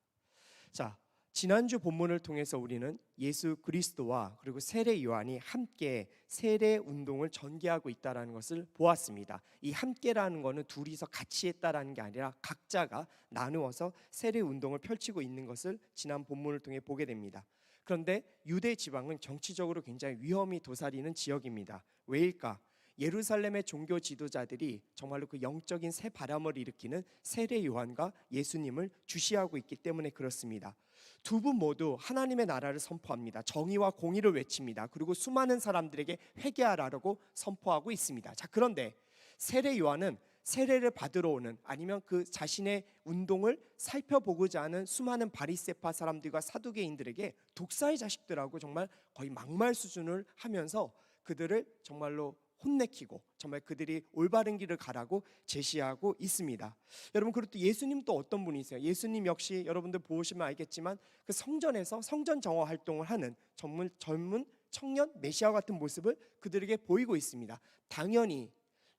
자, 지난주 본문을 통해서 우리는 예수 그리스도와 그리고 세례 요한이 함께 세례 운동을 전개하고 있다는 것을 보았습니다. 이 함께라는 것은 둘이서 같이 했다라는 게 아니라 각자가 나누어서 세례 운동을 펼치고 있는 것을 지난 본문을 통해 보게 됩니다. 그런데 유대 지방은 정치적으로 굉장히 위험이 도사리는 지역입니다. 왜일까? 예루살렘의 종교 지도자들이 정말로 그 영적인 새 바람을 일으키는 세례 요한과 예수님을 주시하고 있기 때문에 그렇습니다. 두 분 모두 하나님의 나라를 선포합니다. 정의와 공의를 외칩니다. 그리고 수많은 사람들에게 회개하라고 선포하고 있습니다. 자, 그런데 세례 요한은 세례를 받으러 오는, 아니면 그 자신의 운동을 살펴보고자 하는 수많은 바리새파 사람들과 사두개인들에게 독사의 자식들하고 정말 거의 막말 수준을 하면서 그들을 정말로 혼내키고 정말 그들이 올바른 길을 가라고 제시하고 있습니다. 여러분, 그리고 또 예수님 또 어떤 분이세요? 예수님 역시 여러분들 보시면 알겠지만 그 성전에서 성전 정화 활동을 하는 젊은 청년 메시아 같은 모습을 그들에게 보이고 있습니다. 당연히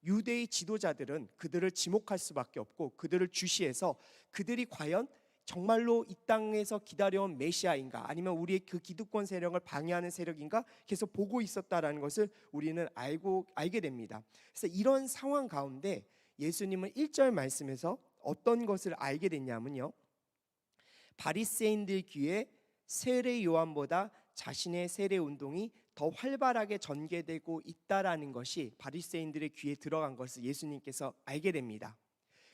유대의 지도자들은 그들을 지목할 수밖에 없고 그들을 주시해서 그들이 과연 정말로 이 땅에서 기다려온 메시아인가, 아니면 우리의 그 기득권 세력을 방해하는 세력인가 계속 보고 있었다라는 것을 우리는 알게 됩니다. 그래서 이런 상황 가운데 예수님은 1절 말씀에서 어떤 것을 알게 됐냐면요, 바리새인들 귀에 세례 요한보다 자신의 세례 운동이 더 활발하게 전개되고 있다라는 것이 바리새인들의 귀에 들어간 것을 예수님께서 알게 됩니다.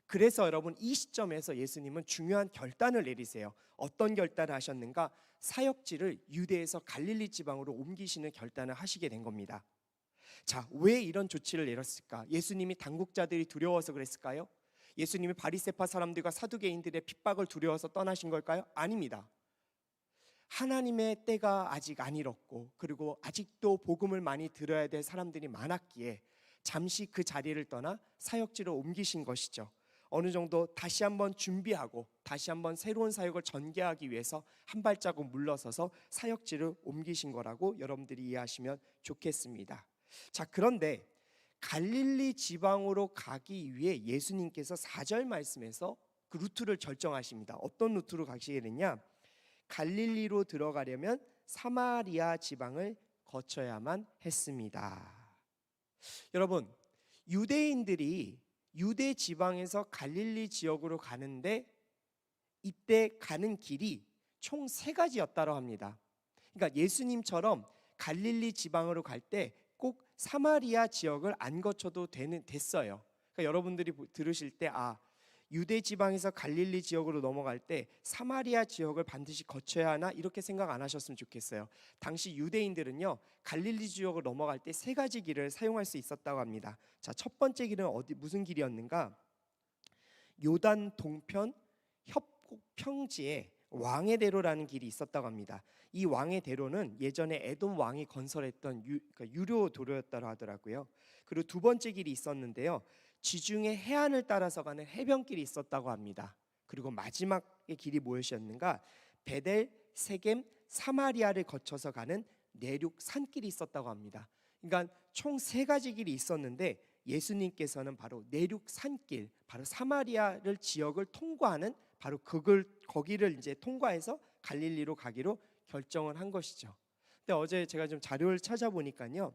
그래서 여러분, 이 시점에서 예수님은 중요한 결단을 내리세요. 어떤 결단을 하셨는가? 사역지를 유대에서 갈릴리 지방으로 옮기시는 결단을 하시게 된 겁니다. 자, 왜 이런 조치를 내렸을까? 예수님이 당국자들이 두려워서 그랬을까요? 예수님이 바리새파 사람들과 사두개인들의 핍박을 두려워서 떠나신 걸까요? 아닙니다. 하나님의 때가 아직 안 이뤘고, 그리고 아직도 복음을 많이 들어야 될 사람들이 많았기에 잠시 그 자리를 떠나 사역지로 옮기신 것이죠. 어느 정도 다시 한번 준비하고 다시 한번 새로운 사역을 전개하기 위해서 한 발자국 물러서서 사역지를 옮기신 거라고 여러분들이 이해하시면 좋겠습니다. 자, 그런데 갈릴리 지방으로 가기 위해 예수님께서 4절 말씀에서 그 루트를 결정하십니다. 어떤 루트로 가시게 됐냐? 갈릴리로 들어가려면 사마리아 지방을 거쳐야만 했습니다. 여러분, 유대인들이 유대 지방에서 갈릴리 지역으로 가는데 이때 가는 길이 총 3가지였다고 합니다. 그러니까 예수님처럼 갈릴리 지방으로 갈 때 꼭 사마리아 지역을 안 거쳐도 됐어요. 그러니까 여러분들이 들으실 때 유대 지방에서 갈릴리 지역으로 넘어갈 때 사마리아 지역을 반드시 거쳐야 하나, 이렇게 생각 안 하셨으면 좋겠어요. 당시 유대인들은요, 갈릴리 지역을 넘어갈 때 3가지 길을 사용할 수 있었다고 합니다. 자, 첫 번째 길은 무슨 길이었는가? 요단 동편 협곡 평지에 왕의 대로라는 길이 있었다고 합니다. 이 왕의 대로는 예전에 에돔 왕이 건설했던 그러니까 유료 도로였다고 하더라고요. 그리고 두 번째 길이 있었는데요, 지중해 해안을 따라서 가는 해변길이 있었다고 합니다. 그리고 마지막의 길이 무엇이었는가? 베델, 세겜, 사마리아를 거쳐서 가는 내륙 산길이 있었다고 합니다. 그러니까 총 3가지 길이 있었는데 예수님께서는 바로 내륙 산길, 바로 사마리아를 지역을 통과하는 바로 거기를 이제 통과해서 갈릴리로 가기로 결정을 한 것이죠. 근데 어제 제가 좀 자료를 찾아보니까요,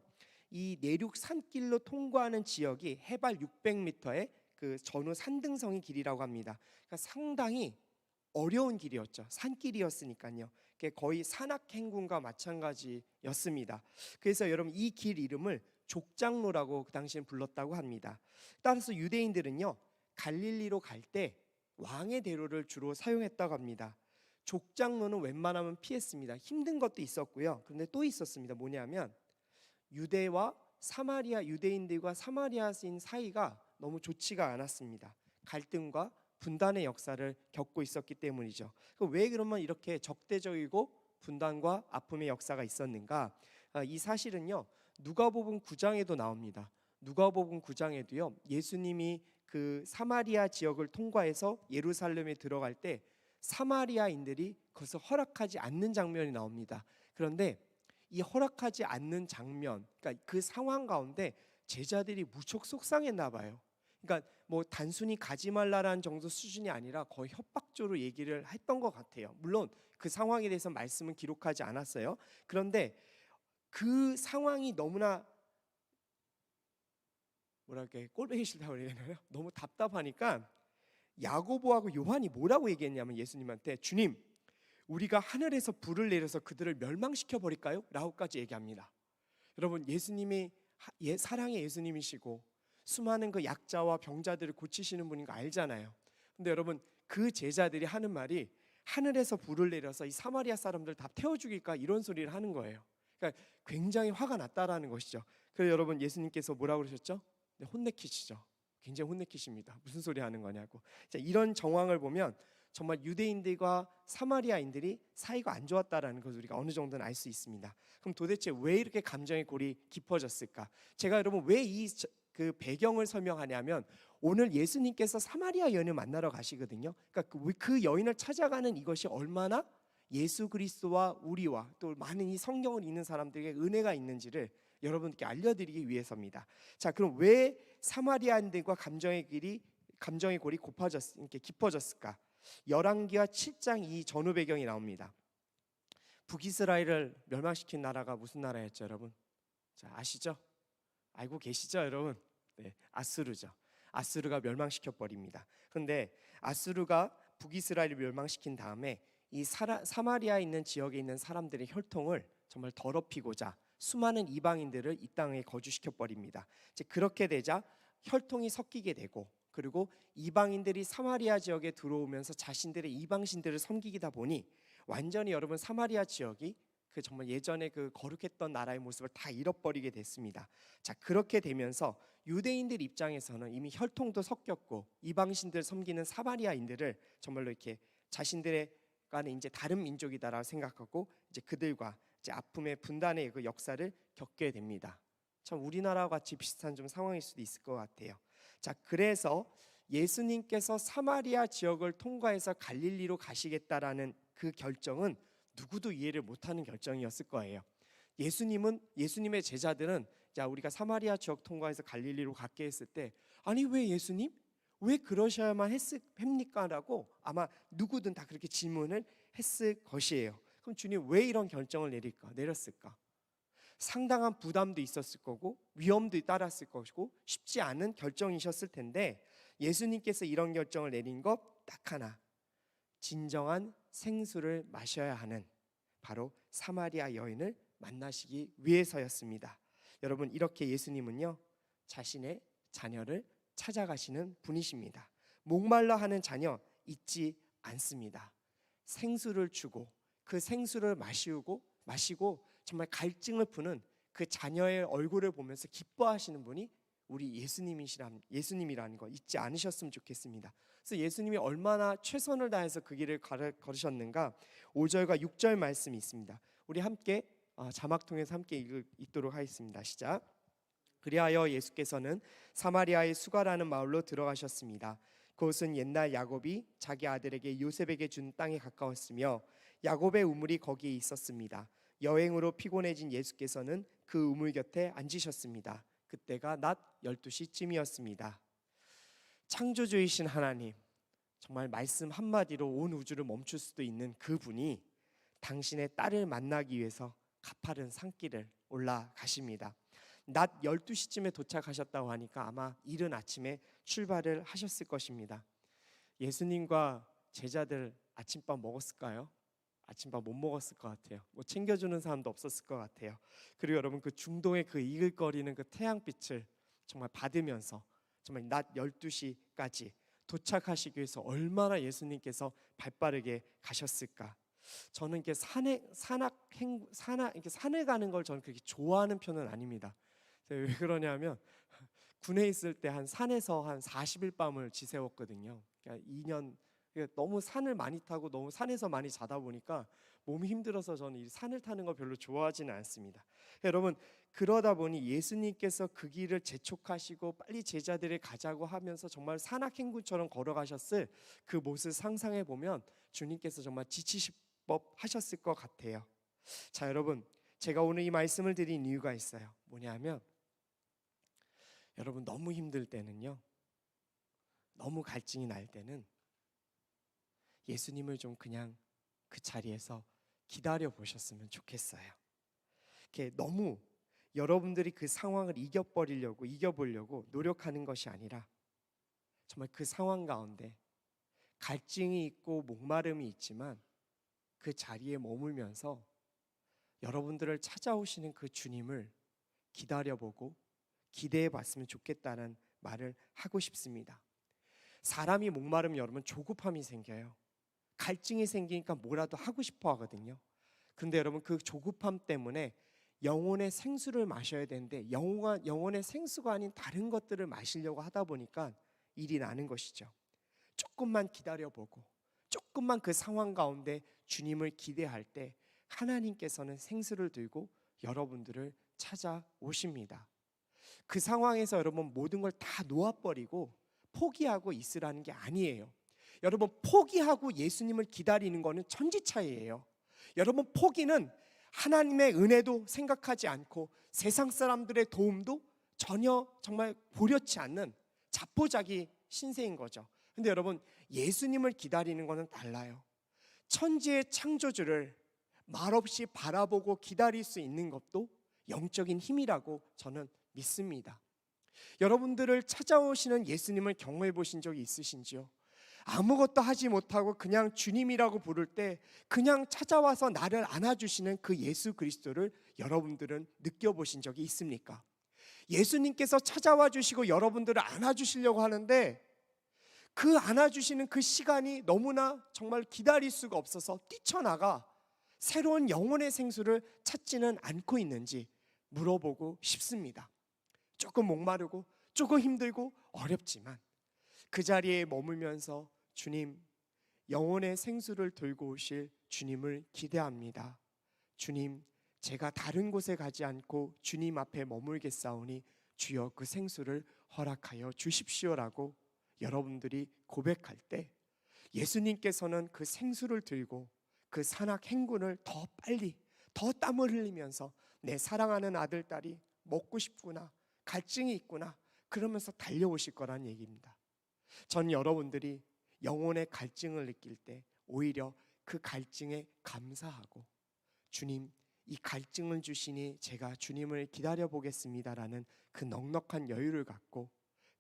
이 내륙 산길로 통과하는 지역이 해발 600m의 그 전후 산등성이 길이라고 합니다. 그러니까 상당히 어려운 길이었죠. 산길이었으니까요. 그게 거의 산악행군과 마찬가지였습니다. 그래서 여러분, 이 길 이름을 족장로라고 그 당시엔 불렀다고 합니다. 따라서 유대인들은요, 갈릴리로 갈 때 왕의 대로를 주로 사용했다고 합니다. 족장로는 웬만하면 피했습니다. 힘든 것도 있었고요. 그런데 또 있었습니다. 뭐냐면 유대인들과 사마리아인 사이가 너무 좋지가 않았습니다. 갈등과 분단의 역사를 겪고 있었기 때문이죠. 왜 그러면 이렇게 적대적이고 분단과 아픔의 역사가 있었는가? 이 사실은요, 누가복음 9장에도 나옵니다. 누가복음 9장에도요, 예수님이 그 사마리아 지역을 통과해서 예루살렘에 들어갈 때 사마리아인들이 그것을 허락하지 않는 장면이 나옵니다. 그런데 이 허락하지 않는 장면, 그러니까 그 상황 가운데 제자들이 무척 속상했나 봐요. 그러니까 뭐 단순히 가지 말라라는 정도 수준이 아니라 거의 협박조로 얘기를 했던 것 같아요. 물론 그 상황에 대해서 말씀은 기록하지 않았어요. 그런데 그 상황이 너무나 꼴보기 싫다고 해야 되나요? 너무 답답하니까 야고보하고 요한이 뭐라고 얘기했냐면 예수님한테, 주님, 우리가 하늘에서 불을 내려서 그들을 멸망시켜 버릴까요? 라고까지 얘기합니다. 여러분, 예수님이 사랑의 예수님이시고 수많은 그 약자와 병자들을 고치시는 분인 거 알잖아요. 근데 여러분, 그 제자들이 하는 말이 하늘에서 불을 내려서 이 사마리아 사람들 다 태워 죽일까, 이런 소리를 하는 거예요. 그러니까 굉장히 화가 났다라는 것이죠. 그래서 여러분, 예수님께서 뭐라고 그러셨죠? 혼내키시죠. 굉장히 혼내키십니다. 무슨 소리 하는 거냐고. 자, 이런 정황을 보면 정말 유대인들과 사마리아인들이 사이가 안 좋았다라는 것을 우리가 어느 정도는 알 수 있습니다. 그럼 도대체 왜 이렇게 감정의 골이 깊어졌을까? 제가 여러분 왜 이 그 배경을 설명하냐면 오늘 예수님께서 사마리아 여인을 만나러 가시거든요. 그러니까 그 여인을 찾아가는 이것이 얼마나 예수 그리스도와 우리와 또 많은 이 성경을 읽는 사람들에게 은혜가 있는지를 여러분께 알려드리기 위해서입니다. 자, 그럼 왜 사마리아인들과 감정의 골이 이렇게 깊어졌을까? 열왕기하 7장 이 전후 배경이 나옵니다. 북이스라엘을 멸망시킨 나라가 무슨 나라였죠, 여러분? 자, 아시죠? 알고 계시죠, 여러분? 네, 아수르죠. 아수르가 멸망시켜 버립니다. 그런데 아수르가 북이스라엘을 멸망시킨 다음에 이 사마리아에 있는 지역에 있는 사람들의 혈통을 정말 더럽히고자 수많은 이방인들을 이 땅에 거주시켜 버립니다. 이제 그렇게 되자 혈통이 섞이게 되고 그리고 이방인들이 사마리아 지역에 들어오면서 자신들의 이방신들을 섬기다 보니 완전히 여러분 사마리아 지역이 그 정말 예전에 그 거룩했던 나라의 모습을 다 잃어버리게 됐습니다. 자, 그렇게 되면서 유대인들 입장에서는 이미 혈통도 섞였고 이방신들 섬기는 사마리아인들을 정말로 이렇게 자신들의 간에 이제 다른 민족이다라고 생각하고 이제 그들과 이제 아픔의 분단의 그 역사를 겪게 됩니다. 참 우리나라와 같이 비슷한 좀 상황일 수도 있을 것 같아요. 자, 그래서 예수님께서 사마리아 지역을 통과해서 갈릴리로 가시겠다라는 그 결정은 누구도 이해를 못하는 결정이었을 거예요. 예수님의 제자들은 자, 우리가 사마리아 지역 통과해서 갈릴리로 갔게 했을 때 아니 왜 예수님? 왜 그러셔야만 합니까? 라고 아마 누구든 다 그렇게 질문을 했을 것이에요. 그럼 주님 왜 이런 결정을 내렸을까? 상당한 부담도 있었을 거고 위험도 따랐을 것이고 쉽지 않은 결정이셨을 텐데 예수님께서 이런 결정을 내린 것 딱 하나, 진정한 생수를 마셔야 하는 바로 사마리아 여인을 만나시기 위해서였습니다. 여러분 이렇게 예수님은요 자신의 자녀를 찾아가시는 분이십니다. 목말라 하는 자녀 잊지 않습니다. 생수를 주고 그 생수를 마시고 정말 갈증을 푸는 그 자녀의 얼굴을 보면서 기뻐하시는 분이 우리 예수님이라는 거 잊지 않으셨으면 좋겠습니다. 그래서 예수님이 얼마나 최선을 다해서 그 길을 걸으셨는가 5절과 6절 말씀이 있습니다. 우리 함께 자막 통해서 함께 읽도록 하겠습니다. 시작. 그리하여 예수께서는 사마리아의 수가라는 마을로 들어가셨습니다. 그곳은 옛날 야곱이 자기 아들에게 요셉에게 준 땅에 가까웠으며 야곱의 우물이 거기에 있었습니다. 여행으로 피곤해진 예수께서는 그 우물 곁에 앉으셨습니다. 그때가 낮 12시쯤이었습니다. 창조주이신 하나님, 정말 말씀 한마디로 온 우주를 멈출 수도 있는 그분이 당신의 딸을 만나기 위해서 가파른 산길을 올라가십니다. 낮 12시쯤에 도착하셨다고 하니까 아마 이른 아침에 출발을 하셨을 것입니다. 예수님과 제자들 아침밥 먹었을까요? 아침밥 못 먹었을 것 같아요. 뭐 챙겨주는 사람도 없었을 것 같아요. 그리고 여러분 그 중동의 그 이글거리는 그 태양빛을 정말 받으면서 정말 낮 12시까지 도착하시기 위해서 얼마나 예수님께서 발빠르게 가셨을까? 저는 이렇게 산에 가는 걸 저는 그렇게 좋아하는 편은 아닙니다. 왜 그러냐면 군에 있을 때 한 산에서 한 40일 밤을 지새웠거든요. 그러니까 2년 너무 산을 많이 타고 너무 산에서 많이 자다 보니까 몸이 힘들어서 저는 이 산을 타는 거 별로 좋아하지는 않습니다. 여러분 그러다 보니 예수님께서 그 길을 재촉하시고 빨리 제자들을 가자고 하면서 정말 산악행군처럼 걸어가셨을 그 모습을 상상해 보면 주님께서 정말 지치실 법 하셨을 것 같아요. 자, 여러분 제가 오늘 이 말씀을 드린 이유가 있어요. 뭐냐면 여러분 너무 힘들 때는요, 너무 갈증이 날 때는 예수님을 좀 그냥 그 자리에서 기다려 보셨으면 좋겠어요. 이렇게 너무 여러분들이 그 상황을 이겨보려고 노력하는 것이 아니라 정말 그 상황 가운데 갈증이 있고 목마름이 있지만 그 자리에 머물면서 여러분들을 찾아오시는 그 주님을 기다려보고 기대해봤으면 좋겠다는 말을 하고 싶습니다. 사람이 목마르면 여러분 조급함이 생겨요. 갈증이 생기니까 뭐라도 하고 싶어 하거든요. 그런데 여러분 그 조급함 때문에 영혼의 생수를 마셔야 되는데 영혼의 생수가 아닌 다른 것들을 마시려고 하다 보니까 일이 나는 것이죠. 조금만 기다려보고 조금만 그 상황 가운데 주님을 기대할 때 하나님께서는 생수를 들고 여러분들을 찾아오십니다. 그 상황에서 여러분 모든 걸 다 놓아버리고 포기하고 있으라는 게 아니에요. 여러분 포기하고 예수님을 기다리는 거는 천지차이예요. 여러분 포기는 하나님의 은혜도 생각하지 않고 세상 사람들의 도움도 전혀 정말 고려치 않는 자포자기 신세인 거죠. 근데 여러분 예수님을 기다리는 거는 달라요. 천지의 창조주를 말없이 바라보고 기다릴 수 있는 것도 영적인 힘이라고 저는 믿습니다. 여러분들을 찾아오시는 예수님을 경험해 보신 적이 있으신지요? 아무것도 하지 못하고 그냥 주님이라고 부를 때 그냥 찾아와서 나를 안아주시는 그 예수 그리스도를 여러분들은 느껴보신 적이 있습니까? 예수님께서 찾아와 주시고 여러분들을 안아주시려고 하는데 그 안아주시는 그 시간이 너무나 정말 기다릴 수가 없어서 뛰쳐나가 새로운 영혼의 생수를 찾지는 않고 있는지 물어보고 싶습니다. 조금 목마르고 조금 힘들고 어렵지만 그 자리에 머물면서 주님, 영혼의 생수를 들고 오실 주님을 기대합니다. 주님, 제가 다른 곳에 가지 않고 주님 앞에 머물겠사오니 주여 그 생수를 허락하여 주십시오라고 여러분들이 고백할 때 예수님께서는 그 생수를 들고 그 산악 행군을 더 빨리 더 땀을 흘리면서 내 사랑하는 아들, 딸이 먹고 싶구나, 갈증이 있구나 그러면서 달려오실 거란 얘기입니다. 전 여러분들이 영혼의 갈증을 느낄 때 오히려 그 갈증에 감사하고 주님, 이 갈증을 주시니 제가 주님을 기다려 보겠습니다라는 그 넉넉한 여유를 갖고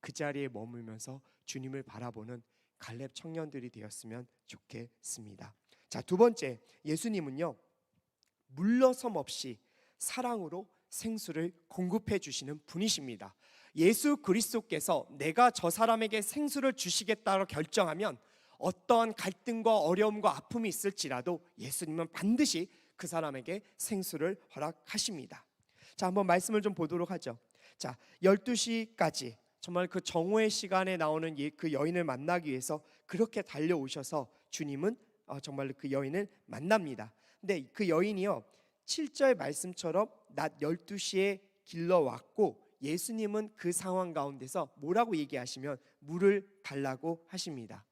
그 자리에 머물면서 주님을 바라보는 갈렙 청년들이 되었으면 좋겠습니다. 자, 두 번째, 예수님은요 물러섬 없이 사랑으로 생수를 공급해 주시는 분이십니다. 예수 그리스도께서 내가 저 사람에게 생수를 주시겠다고 결정하면 어떠한 갈등과 어려움과 아픔이 있을지라도 예수님은 반드시 그 사람에게 생수를 허락하십니다. 자, 한번 말씀을 좀 보도록 하죠. 자, 12시까지 정말 그 정오의 시간에 나오는 그 여인을 만나기 위해서 그렇게 달려오셔서 주님은 정말 그 여인을 만납니다. 근데 그 여인이요 7절 말씀처럼 낮 12시에 길러왔고 예수님은 그 상황 가운데서 뭐라고 얘기하시면 물을 달라고 하십니다.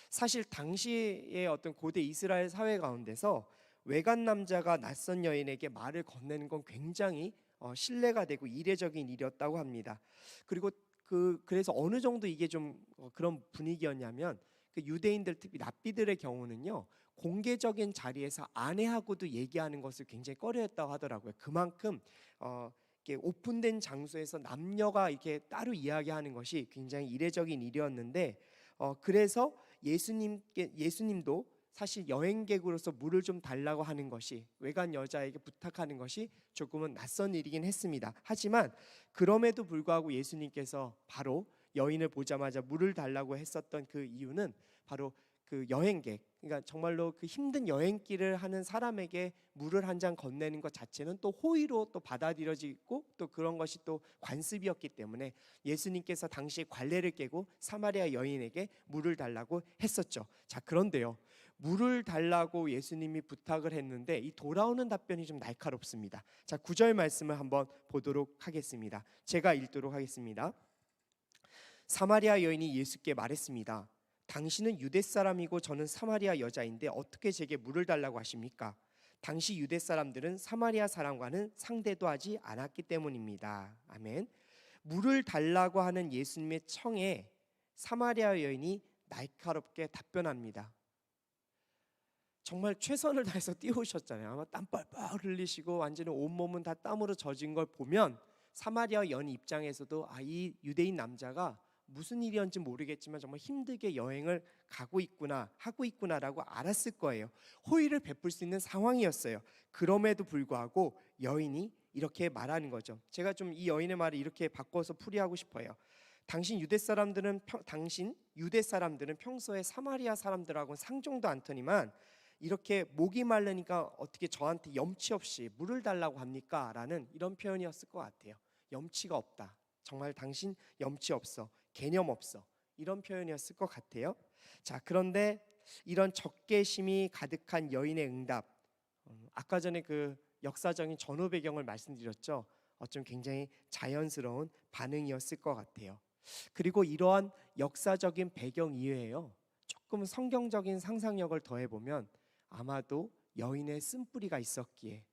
사실 당시의 어떤 고대 이스라엘 사회 가운데서 외간 남자가 낯선 여인에게 말을 건네는 건 굉장히 신뢰가 되고 이례적인 일이었다고 합니다. 그리고 그래서 어느 정도 이게 좀 그런 분위기였냐면 그 유대인들 특히 랍비들의 경우는요 공개적인 자리에서 아내하고도 얘기하는 것을 굉장히 꺼려했다고 하더라고요. 그만큼 이렇게 오픈된 장소에서 남녀가 이렇게 따로 이야기하는 것이 굉장히 이례적인 일이었는데 그래서 예수님도 사실 여행객으로서 물을 좀 달라고 하는 것이 외간 여자에게 부탁하는 것이 조금은 낯선 일이긴 했습니다. 하지만 그럼에도 불구하고 예수님께서 바로 여인을 보자마자 물을 달라고 했었던 그 이유는 바로 그 여행객, 그러니까 정말로 그 힘든 여행길을 하는 사람에게 물을 한 잔 건네는 것 자체는 또 호의로 또 받아들여지고 또 그런 것이 또 관습이었기 때문에 예수님께서 당시 관례를 깨고 사마리아 여인에게 물을 달라고 했었죠. 자, 그런데요 물을 달라고 예수님이 부탁을 했는데 이 돌아오는 답변이 좀 날카롭습니다. 자, 9절 말씀을 한번 보도록 하겠습니다. 제가 읽도록 하겠습니다. 사마리아 여인이 예수께 말했습니다. 당신은 유대 사람이고 저는 사마리아 여자인데 어떻게 제게 물을 달라고 하십니까? 당시 유대 사람들은 사마리아 사람과는 상대도 하지 않았기 때문입니다. 아멘. 물을 달라고 하는 예수님의 청에 사마리아 여인이 날카롭게 답변합니다. 정말 최선을 다해서 뛰어오셨잖아요. 아마 땀 뻘뻘 흘리시고 완전히 온몸은 다 땀으로 젖은 걸 보면 사마리아 여인 입장에서도 이 유대인 남자가 무슨 일이었는지 모르겠지만 정말 힘들게 여행을 가고 있구나 하고 있구나라고 알았을 거예요. 호의를 베풀 수 있는 상황이었어요. 그럼에도 불구하고 여인이 이렇게 말하는 거죠. 제가 좀 이 여인의 말을 이렇게 바꿔서 풀이하고 싶어요. 당신 유대 사람들은 평소에 사마리아 사람들하고는 상종도 않더니만 이렇게 목이 마르니까 어떻게 저한테 염치 없이 물을 달라고 합니까? 라는 이런 표현이었을 것 같아요. 염치가 없다. 정말 당신 염치 없어. 개념 없어. 이런 표현이었을 것 같아요. 자, 그런데 이런 적개심이 가득한 여인의 응답, 아까 전에 그 역사적인 전후 배경을 말씀드렸죠. 어쩜 굉장히 자연스러운 반응이었을 것 같아요. 그리고 이러한 역사적인 배경 이외에요, 조금 성경적인 상상력을 더해보면 아마도 여인의 쓴뿌리가 있었기에,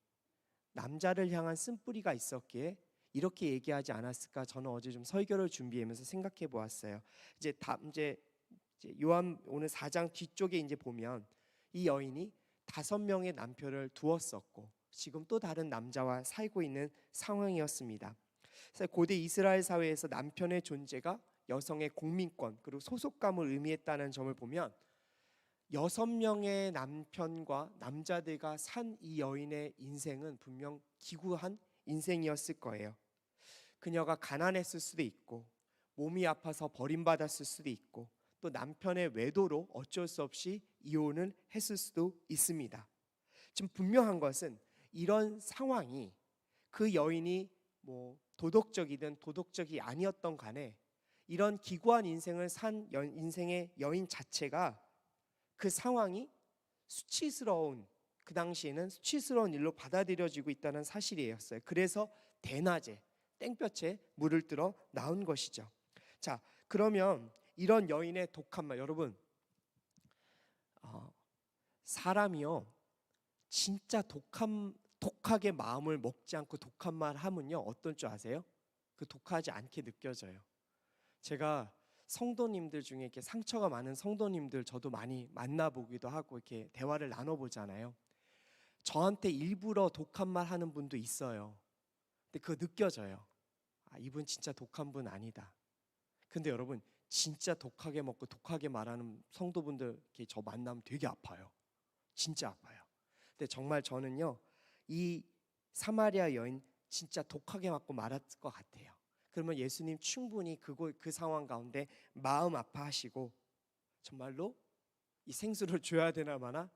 남자를 향한 쓴뿌리가 있었기에 이렇게 얘기하지 않았을까. 저는 어제 좀 설교를 준비하면서 생각해 보았어요. 이제 요한 오늘 4장 뒤쪽에 이제 보면 이 여인이 5명의 남편을 두었었고 지금 또 다른 남자와 살고 있는 상황이었습니다. 그래서 고대 이스라엘 사회에서 남편의 존재가 여성의 공민권 그리고 소속감을 의미했다는 점을 보면 6명의 남편과 남자들과 산 이 여인의 인생은 분명 기구한 인생이었을 거예요. 그녀가 가난했을 수도 있고 몸이 아파서 버림받았을 수도 있고 또 남편의 외도로 어쩔 수 없이 이혼을 했을 수도 있습니다. 지금 분명한 것은 이런 상황이 그 여인이 뭐 도덕적이든 도덕적이 아니었던 간에 이런 기구한 인생을 산 인생의 여인 자체가 그 상황이 수치스러운, 그 당시에는 수치스러운 일로 받아들여지고 있다는 사실이었어요. 그래서 대낮에 땡볕에 물을 들어 나온 것이죠. 자, 그러면 이런 여인의 독한 말, 여러분 사람이요 진짜 독하게 마음을 먹지 않고 독한 말 하면요 어떨 줄 아세요? 그 독하지 않게 느껴져요. 제가 성도님들 중에 이렇게 상처가 많은 성도님들 저도 많이 만나보기도 하고 이렇게 대화를 나눠보잖아요. 저한테 일부러 독한 말 하는 분도 있어요. 근데 그거 느껴져요. 아, 이분 진짜 독한 분 아니다. 근데 여러분 진짜 독하게 먹고 독하게 말하는 성도분들 이렇게 저 만나면 되게 아파요. 진짜 아파요. 근데 정말 저는요 이 사마리아 여인 진짜 독하게 맞고 말았을 것 같아요. 그러면 예수님 충분히 그 상황 가운데 마음 아파하시고 정말로 이 생수를 줘야 되나 마나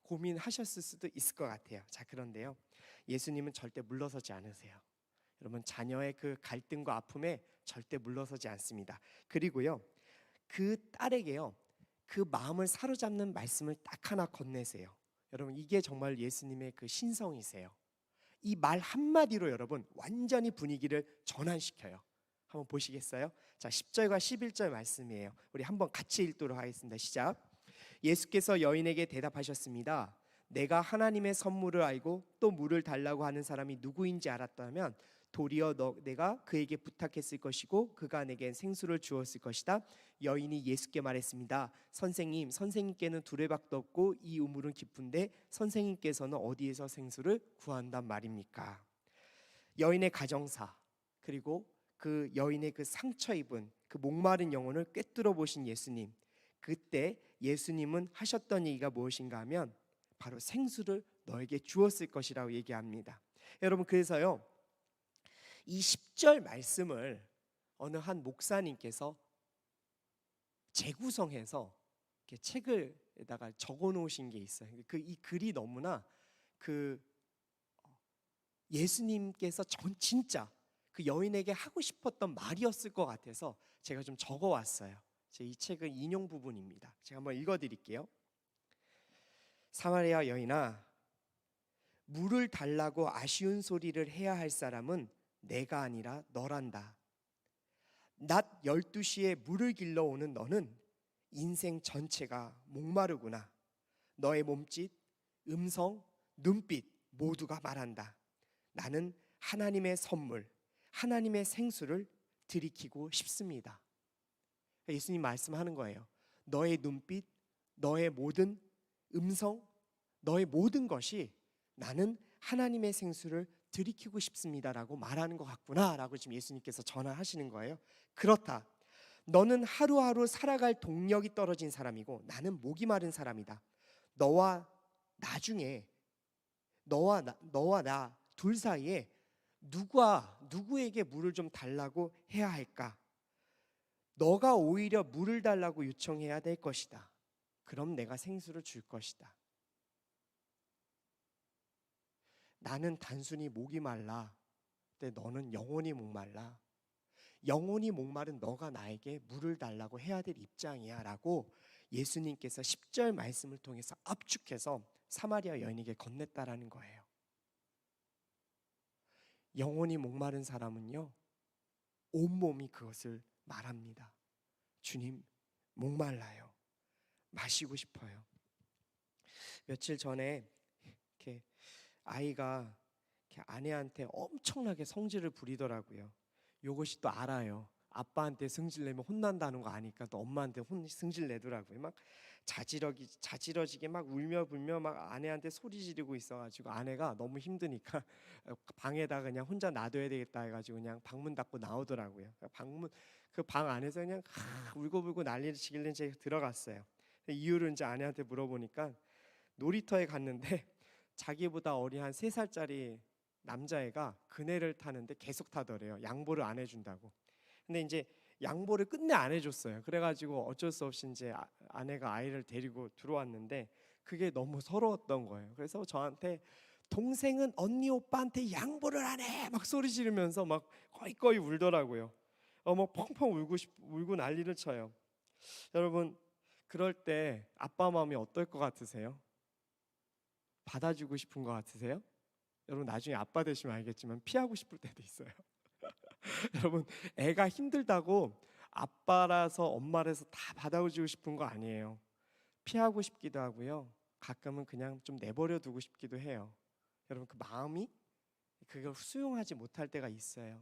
고민하셨을 수도 있을 것 같아요. 자, 그런데요 예수님은 절대 물러서지 않으세요. 여러분 자녀의 그 갈등과 아픔에 절대 물러서지 않습니다. 그리고요 그 딸에게요 그 마음을 사로잡는 말씀을 딱 하나 건네세요. 여러분 이게 정말 예수님의 그 신성이세요. 이 말 한마디로 여러분 완전히 분위기를 전환시켜요. 한번 보시겠어요? 자, 10절과 11절 말씀이에요. 우리 한번 같이 읽도록 하겠습니다. 시작. 예수께서 여인에게 대답하셨습니다. 내가 하나님의 선물을 알고 또 물을 달라고 하는 사람이 누구인지 알았다면 도리어 내가 그에게 부탁했을 것이고 그가 내게 생수를 주었을 것이다. 여인이 예수께 말했습니다. 선생님, 선생님께는 두레박도 없고 이 우물은 깊은데 선생님께서는 어디에서 생수를 구한단 말입니까? 여인의 가정사 그리고 그 여인의 그 상처 입은 그 목마른 영혼을 꿰뚫어 보신 예수님, 그때 예수님은 하셨던 얘기가 무엇인가 하면 바로 생수를 너에게 주었을 것이라고 얘기합니다. 여러분 그래서요 이 10절 말씀을 어느 한 목사님께서 재구성해서 이렇게 책을에다가 적어 놓으신 게 있어요. 이 글이 너무나 그 예수님께서 진짜 그 여인에게 하고 싶었던 말이었을 것 같아서 제가 좀 적어 왔어요. 이 책은 인용 부분입니다. 제가 한번 읽어 드릴게요. 사마리아 여인아, 물을 달라고 아쉬운 소리를 해야 할 사람은 내가 아니라 너란다. 낮 12시에 물을 길러 오는 너는 인생 전체가 목마르구나. 너의 몸짓, 음성, 눈빛 모두가 말한다. 나는 하나님의 선물, 하나님의 생수를 들이키고 싶습니다. 예수님 말씀하는 거예요. 너의 눈빛, 너의 모든 음성, 너의 모든 것이 나는 하나님의 생수를 들이키고 싶습니다라고 말하는 것 같구나라고 지금 예수님께서 전화하시는 거예요. 그렇다. 너는 하루하루 살아갈 동력이 떨어진 사람이고 나는 목이 마른 사람이다. 너와 나 둘 사이에 누구에게 물을 좀 달라고 해야 할까? 너가 오히려 물을 달라고 요청해야 될 것이다. 그럼 내가 생수를 줄 것이다. 나는 단순히 목이 말라. 근데 너는 영원히 목말라. 영원히 목마른 너가 나에게 물을 달라고 해야 될 입장이야 라고 예수님께서 10절 말씀을 통해서 압축해서 사마리아 여인에게 건넸다라는 거예요. 영혼이 목마른 사람은요, 온몸이 그것을 말합니다. 주님, 목말라요. 마시고 싶어요. 며칠 전에 이렇게 아이가 이렇게 아내한테 엄청나게 성질을 부리더라고요. 요것이 또 알아요. 아빠한테 승질 내면 혼난다는 거 아니까 또 엄마한테 승질 내더라고요. 막 자지러지게 막 울며 불며 막 아내한테 소리 지르고 있어가지고 아내가 너무 힘드니까 방에다 그냥 혼자 놔둬야 되겠다 해가지고 그냥 방문 닫고 나오더라고요. 그 방 안에서 그냥 울고불고 난리를 치길래 제가 들어갔어요. 이유를 이제 아내한테 물어보니까 놀이터에 갔는데 자기보다 어린 한 3살짜리 남자애가 그네를 타는데 계속 타더래요. 양보를 안 해준다고. 근데 이제 양보를 끝내 안 해줬어요. 그래가지고 어쩔 수 없이 이제 아내가 아이를 데리고 들어왔는데 그게 너무 서러웠던 거예요. 그래서 저한테 동생은 언니 오빠한테 양보를 안 해! 막 소리 지르면서 막 꺼이꺼이 울더라고요. 막 펑펑 울고 난리를 쳐요. 여러분, 그럴 때 아빠 마음이 어떨 것 같으세요? 받아주고 싶은 것 같으세요? 여러분, 나중에 아빠 되시면 알겠지만 피하고 싶을 때도 있어요. 여러분, 애가 힘들다고 아빠라서 엄마라서 다 받아주고 싶은 거 아니에요. 피하고 싶기도 하고요. 가끔은 그냥 좀 내버려 두고 싶기도 해요. 여러분, 그 마음이 그걸 수용하지 못할 때가 있어요.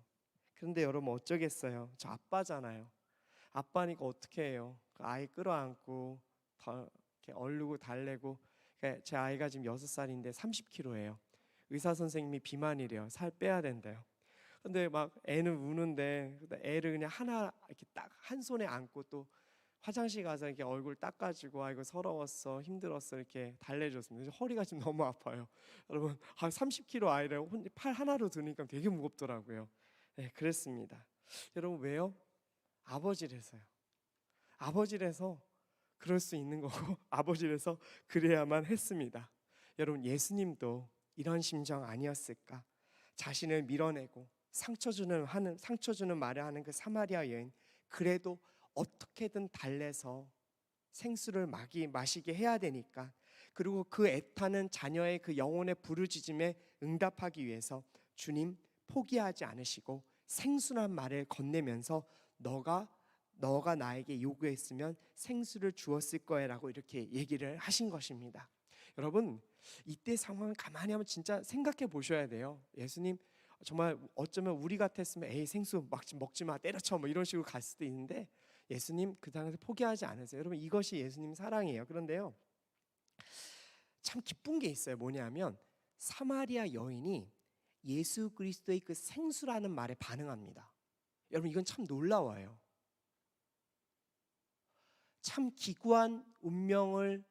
그런데 여러분 어쩌겠어요. 저 아빠잖아요. 아빠니까 어떻게 해요? 그 아이 끌어안고 이렇게 얼르고 달래고. 제 아이가 지금 6살인데 30kg예요. 의사 선생님이 비만이래요. 살 빼야 된대요. 근데 막 애는 우는데 애를 그냥 하나 이렇게 딱 한 손에 안고 또 화장실 가서 이렇게 얼굴 닦아주고 아이고 서러웠어 힘들었어 이렇게 달래줬습니다. 허리가 지금 너무 아파요. 여러분 30kg 아이를 팔 하나로 드니까 되게 무겁더라고요. 네, 그랬습니다. 여러분 왜요? 아버지라서요. 아버지라서 그럴 수 있는 거고 아버지라서 그래야만 했습니다. 여러분 예수님도 이런 심정 아니었을까? 자신을 밀어내고 상처 주는 말을 하는 그 사마리아 여인, 그래도 어떻게든 달래서 생수를 마시게 해야 되니까, 그리고 그 애타는 자녀의 그 영혼의 부르짖음에 응답하기 위해서 주님 포기하지 않으시고 생수란 말을 건네면서 너가 나에게 요구했으면 생수를 주었을 거야라고 이렇게 얘기를 하신 것입니다. 여러분 이때 상황을 가만히 한번 진짜 생각해 보셔야 돼요. 예수님 정말 어쩌면 우리 같았으면 에이 생수 먹지 마 때려쳐 뭐 이런 식으로 갈 수도 있는데 예수님 그 당시에 포기하지 않으세요. 여러분 이것이 예수님 사랑이에요. 그런데요 참 기쁜 게 있어요. 뭐냐면 사마리아 여인이 예수 그리스도의 그 생수라는 말에 반응합니다. 여러분 이건 참 놀라워요. 참 기구한 운명을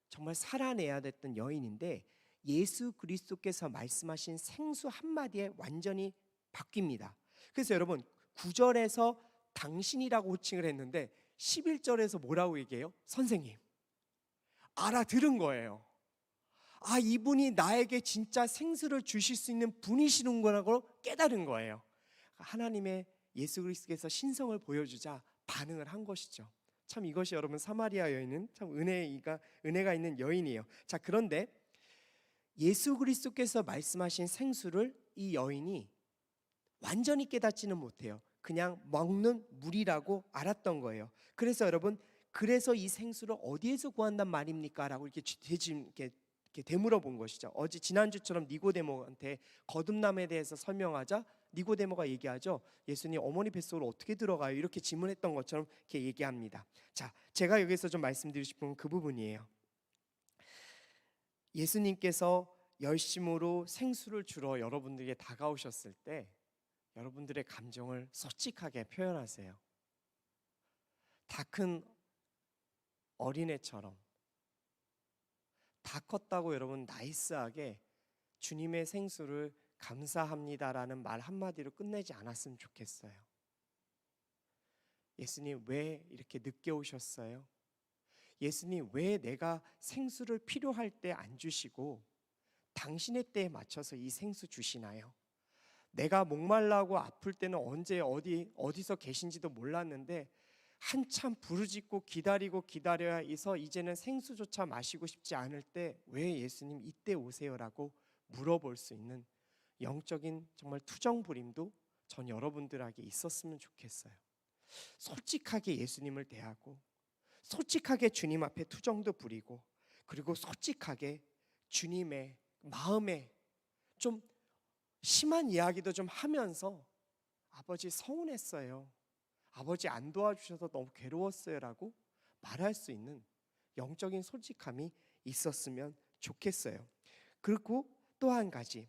정말 살아내야 됐던 여인인데 예수 그리스도께서 말씀하신 생수 한마디에 완전히 바뀝니다. 그래서 여러분 9절에서 당신이라고 호칭을 했는데 11절에서 뭐라고 얘기해요? 선생님. 알아들은 거예요. 아, 이분이 나에게 진짜 생수를 주실 수 있는 분이시는 거라고 깨달은 거예요. 하나님의 예수 그리스도께서 신성을 보여주자 반응을 한 것이죠. 참 이것이 여러분 사마리아 여인은 참 은혜가 있는 여인이에요. 자, 그런데 예수 그리스도께서 말씀하신 생수를 이 여인이 완전히 깨닫지는 못해요. 그냥 먹는 물이라고 알았던 거예요. 그래서 여러분 그래서 이 생수를 어디에서 구한단 말입니까? 라고 이렇게 되물어 본 것이죠. 지난주처럼 니고데모한테 거듭남에 대해서 설명하자 니고데모가 얘기하죠. 예수님 어머니 뱃속으로 어떻게 들어가요? 이렇게 질문했던 것처럼 이렇게 얘기합니다. 자, 제가 여기서 좀 말씀드리고 싶은 건 그 부분이에요. 예수님께서 열심으로 생수를 주러 여러분들에게 다가오셨을 때 여러분들의 감정을 솔직하게 표현하세요. 다 큰 어린애처럼 다 컸다고 여러분 나이스하게 주님의 생수를 감사합니다라는 말 한마디로 끝내지 않았으면 좋겠어요. 예수님 왜 이렇게 늦게 오셨어요? 예수님 왜 내가 생수를 필요할 때 안 주시고 당신의 때에 맞춰서 이 생수 주시나요? 내가 목말라고 아플 때는 언제 어디서 계신지도 몰랐는데 한참 부르짖고 기다리고 기다려야 해서 이제는 생수조차 마시고 싶지 않을 때 왜 예수님 이때 오세요라고 물어볼 수 있는 영적인 정말 투정부림도 전 여러분들에게 있었으면 좋겠어요. 솔직하게 예수님을 대하고 솔직하게 주님 앞에 투정도 부리고 그리고 솔직하게 주님의 마음에 좀 심한 이야기도 좀 하면서 아버지 서운했어요, 아버지 안 도와주셔서 너무 괴로웠어요 라고 말할 수 있는 영적인 솔직함이 있었으면 좋겠어요. 그리고 또 한 가지,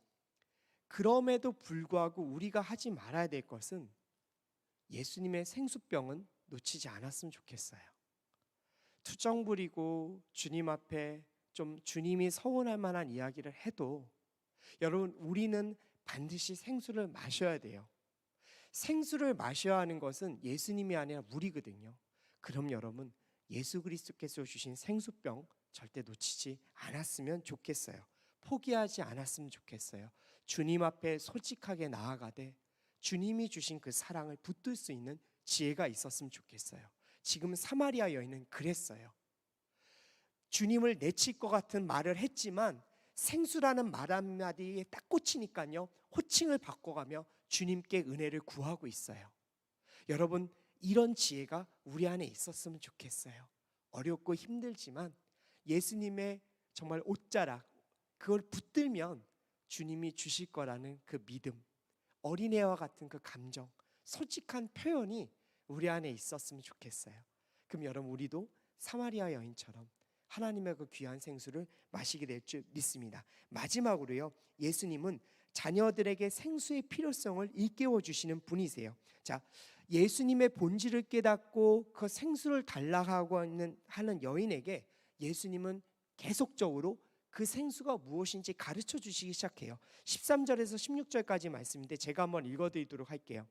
그럼에도 불구하고 우리가 하지 말아야 될 것은 예수님의 생수병은 놓치지 않았으면 좋겠어요. 투정 부리고 주님 앞에 좀 주님이 서운할 만한 이야기를 해도 여러분, 우리는 반드시 생수를 마셔야 돼요. 생수를 마셔야 하는 것은 예수님이 아니라 우리거든요. 그럼 여러분, 예수 그리스도께서 주신 생수병 절대 놓치지 않았으면 좋겠어요. 포기하지 않았으면 좋겠어요. 주님 앞에 솔직하게 나아가되 주님이 주신 그 사랑을 붙들 수 있는 지혜가 있었으면 좋겠어요. 지금 사마리아 여인은 그랬어요. 주님을 내칠 것 같은 말을 했지만 생수라는 말 한마디에 딱 꽂히니까요, 호칭을 바꿔가며 주님께 은혜를 구하고 있어요. 여러분, 이런 지혜가 우리 안에 있었으면 좋겠어요. 어렵고 힘들지만 예수님의 정말 옷자락, 그걸 붙들면 주님이 주실 거라는 그 믿음, 어린애와 같은 그 감정, 솔직한 표현이 우리 안에 있었으면 좋겠어요. 그럼 여러분, 우리도 사마리아 여인처럼 하나님의 그 귀한 생수를 마시게 될 줄 믿습니다. 마지막으로요, 예수님은 자녀들에게 생수의 필요성을 일깨워 주시는 분이세요. 자, 예수님의 본질을 깨닫고 그 생수를 달라고 하는 여인에게 예수님은 계속적으로 그 생수가 무엇인지 가르쳐 주시기 시작해요. 13절에서 16절까지 말씀인데 제가 한번 읽어드리도록 할게요.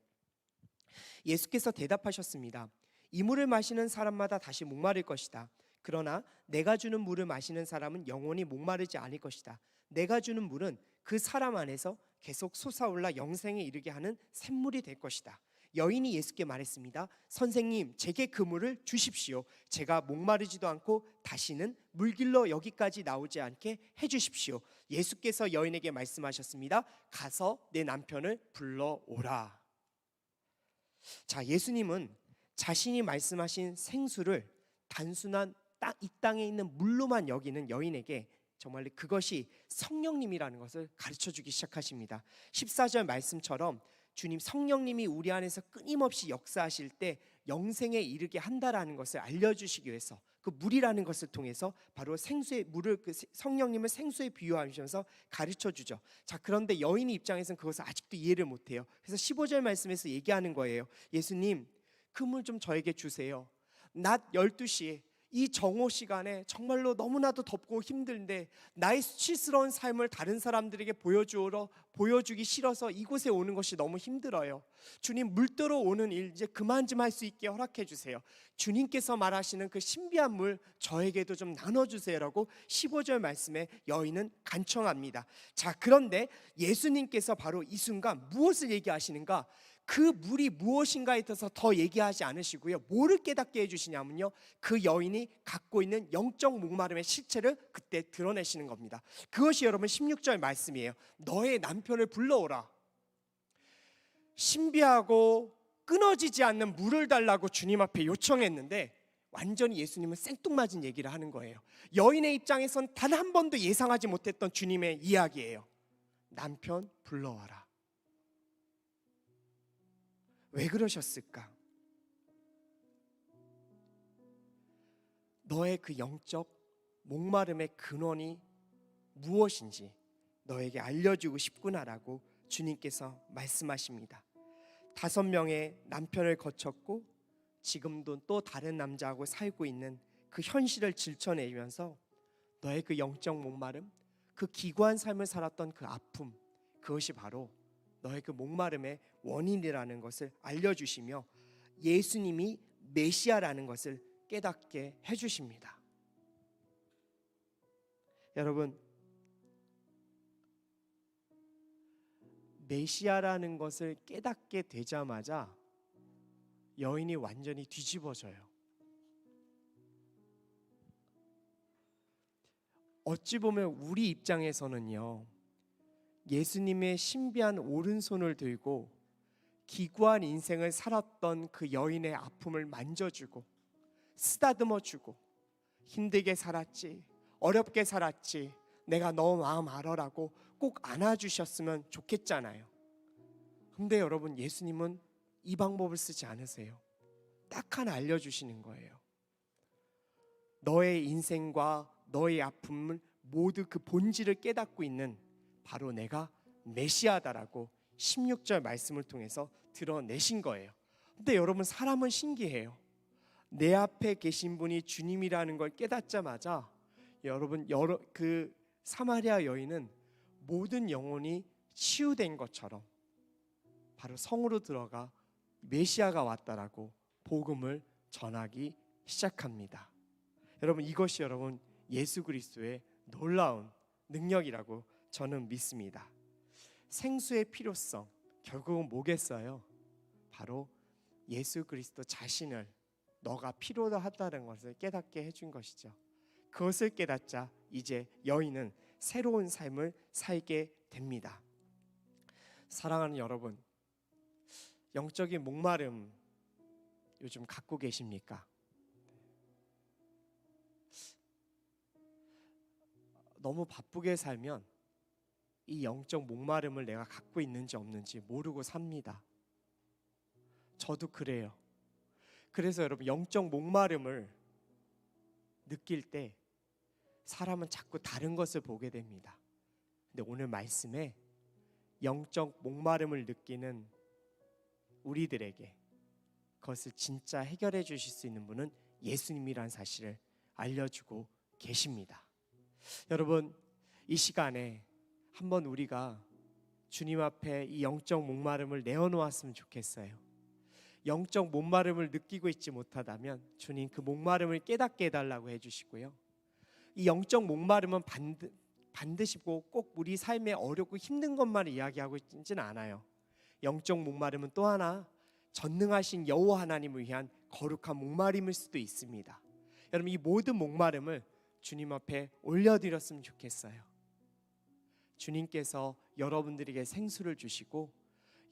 예수께서 대답하셨습니다. 이 물을 마시는 사람마다 다시 목마를 것이다. 그러나 내가 주는 물을 마시는 사람은 영원히 목마르지 않을 것이다. 내가 주는 물은 그 사람 안에서 계속 솟아올라 영생에 이르게 하는 샘물이 될 것이다. 여인이 예수께 말했습니다. 선생님, 제게 그 물을 주십시오. 제가 목마르지도 않고 다시는 물길로 여기까지 나오지 않게 해주십시오. 예수께서 여인에게 말씀하셨습니다. 가서 내 남편을 불러오라. 자, 예수님은 자신이 말씀하신 생수를 단순한 이 땅에 있는 물로만 여기는 여인에게 정말 그것이 성령님이라는 것을 가르쳐주기 시작하십니다. 14절 말씀처럼 주님 성령님이 우리 안에서 끊임없이 역사하실 때 영생에 이르게 한다라는 것을 알려주시기 위해서 그 물이라는 것을 통해서 바로 생수의 물을, 그 성령님을 생수에 비유하면서 가르쳐주죠. 자, 그런데 여인의 입장에서는 그것을 아직도 이해를 못해요. 그래서 15절 말씀에서 얘기하는 거예요. 예수님, 그 물 좀 저에게 주세요. 낮 12시에 이 정오 시간에 정말로 너무나도 덥고 힘든데 나의 수치스러운 삶을 다른 사람들에게 보여주기 싫어서 이곳에 오는 것이 너무 힘들어요. 주님, 물들어 오는 일 이제 그만 좀 할 수 있게 허락해 주세요. 주님께서 말하시는 그 신비한 물 저에게도 좀 나눠주세요라고 15절 말씀에 여인은 간청합니다. 자, 그런데 예수님께서 바로 이 순간 무엇을 얘기하시는가? 그 물이 무엇인가에 대해서 더 얘기하지 않으시고요, 뭐를 깨닫게 해주시냐면요, 그 여인이 갖고 있는 영적 목마름의 실체를 그때 드러내시는 겁니다. 그것이 여러분 16절 말씀이에요. 너의 남편을 불러오라. 신비하고 끊어지지 않는 물을 달라고 주님 앞에 요청했는데 완전히 예수님은 생뚱맞은 얘기를 하는 거예요. 여인의 입장에선 단 한 번도 예상하지 못했던 주님의 이야기예요. 남편 불러와라. 왜 그러셨을까? 너의 그 영적 목마름의 근원이 무엇인지 너에게 알려주고 싶구나라고 주님께서 말씀하십니다. 5명의 남편을 거쳤고 지금도 또 다른 남자하고 살고 있는 그 현실을 질쳐내면서 너의 그 영적 목마름, 그 기구한 삶을 살았던 그 아픔, 그것이 바로 너의 그 목마름의 원인이라는 것을 알려주시며 예수님이 메시아라는 것을 깨닫게 해주십니다. 여러분, 메시아라는 것을 깨닫게 되자마자 여인이 완전히 뒤집어져요. 어찌 보면 우리 입장에서는요, 예수님의 신비한 오른손을 들고 기구한 인생을 살았던 그 여인의 아픔을 만져주고 쓰다듬어주고, 힘들게 살았지, 어렵게 살았지, 내가 너 마음 알아라고 꼭 안아주셨으면 좋겠잖아요. 근데 여러분, 예수님은 이 방법을 쓰지 않으세요. 딱 하나 알려주시는 거예요. 너의 인생과 너의 아픔을 모두 그 본질을 깨닫고 있는 바로 내가 메시아다라고 16절 말씀을 통해서 드러내신 거예요. 근데 여러분, 사람은 신기해요. 내 앞에 계신 분이 주님이라는 걸 깨닫자마자 여러분, 그 사마리아 여인은 모든 영혼이 치유된 것처럼 바로 성으로 들어가 메시아가 왔다라고 복음을 전하기 시작합니다. 여러분, 이것이 여러분 예수 그리스도의 놀라운 능력이라고 저는 믿습니다. 생수의 필요성, 결국은 뭐겠어요? 바로 예수 그리스도 자신을 너가 필요하다는 것을 깨닫게 해준 것이죠. 그것을 깨닫자 이제 여인은 새로운 삶을 살게 됩니다. 사랑하는 여러분, 영적인 목마름 요즘 갖고 계십니까? 너무 바쁘게 살면 이 영적 목마름을 내가 갖고 있는지 없는지 모르고 삽니다. 저도 그래요. 그래서 여러분, 영적 목마름을 느낄 때 사람은 자꾸 다른 것을 보게 됩니다. 근데 오늘 말씀에 영적 목마름을 느끼는 우리들에게 그것을 진짜 해결해 주실 수 있는 분은 예수님이라는 사실을 알려주고 계십니다. 여러분, 이 시간에 한번 우리가 주님 앞에 이 영적 목마름을 내어놓았으면 좋겠어요. 영적 목마름을 느끼고 있지 못하다면 주님 그 목마름을 깨닫게 해달라고 해주시고요, 이 영적 목마름은 반드시 꼭 우리 삶에 어렵고 힘든 것만 이야기하고 있지는 않아요. 영적 목마름은 또 하나 전능하신 여호와 하나님을 위한 거룩한 목마름일 수도 있습니다. 여러분, 이 모든 목마름을 주님 앞에 올려드렸으면 좋겠어요. 주님께서 여러분들에게 생수를 주시고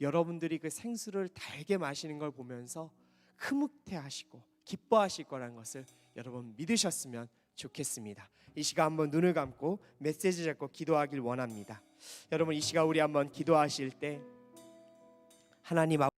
여러분들이 그 생수를 달게 마시는 걸 보면서 흐뭇해하시고 기뻐하실 거라는 것을 여러분 믿으셨으면 좋겠습니다. 이 시간 한번 눈을 감고 메시지 잡고 기도하길 원합니다. 여러분, 이 시간 우리 한번 기도하실 때 하나님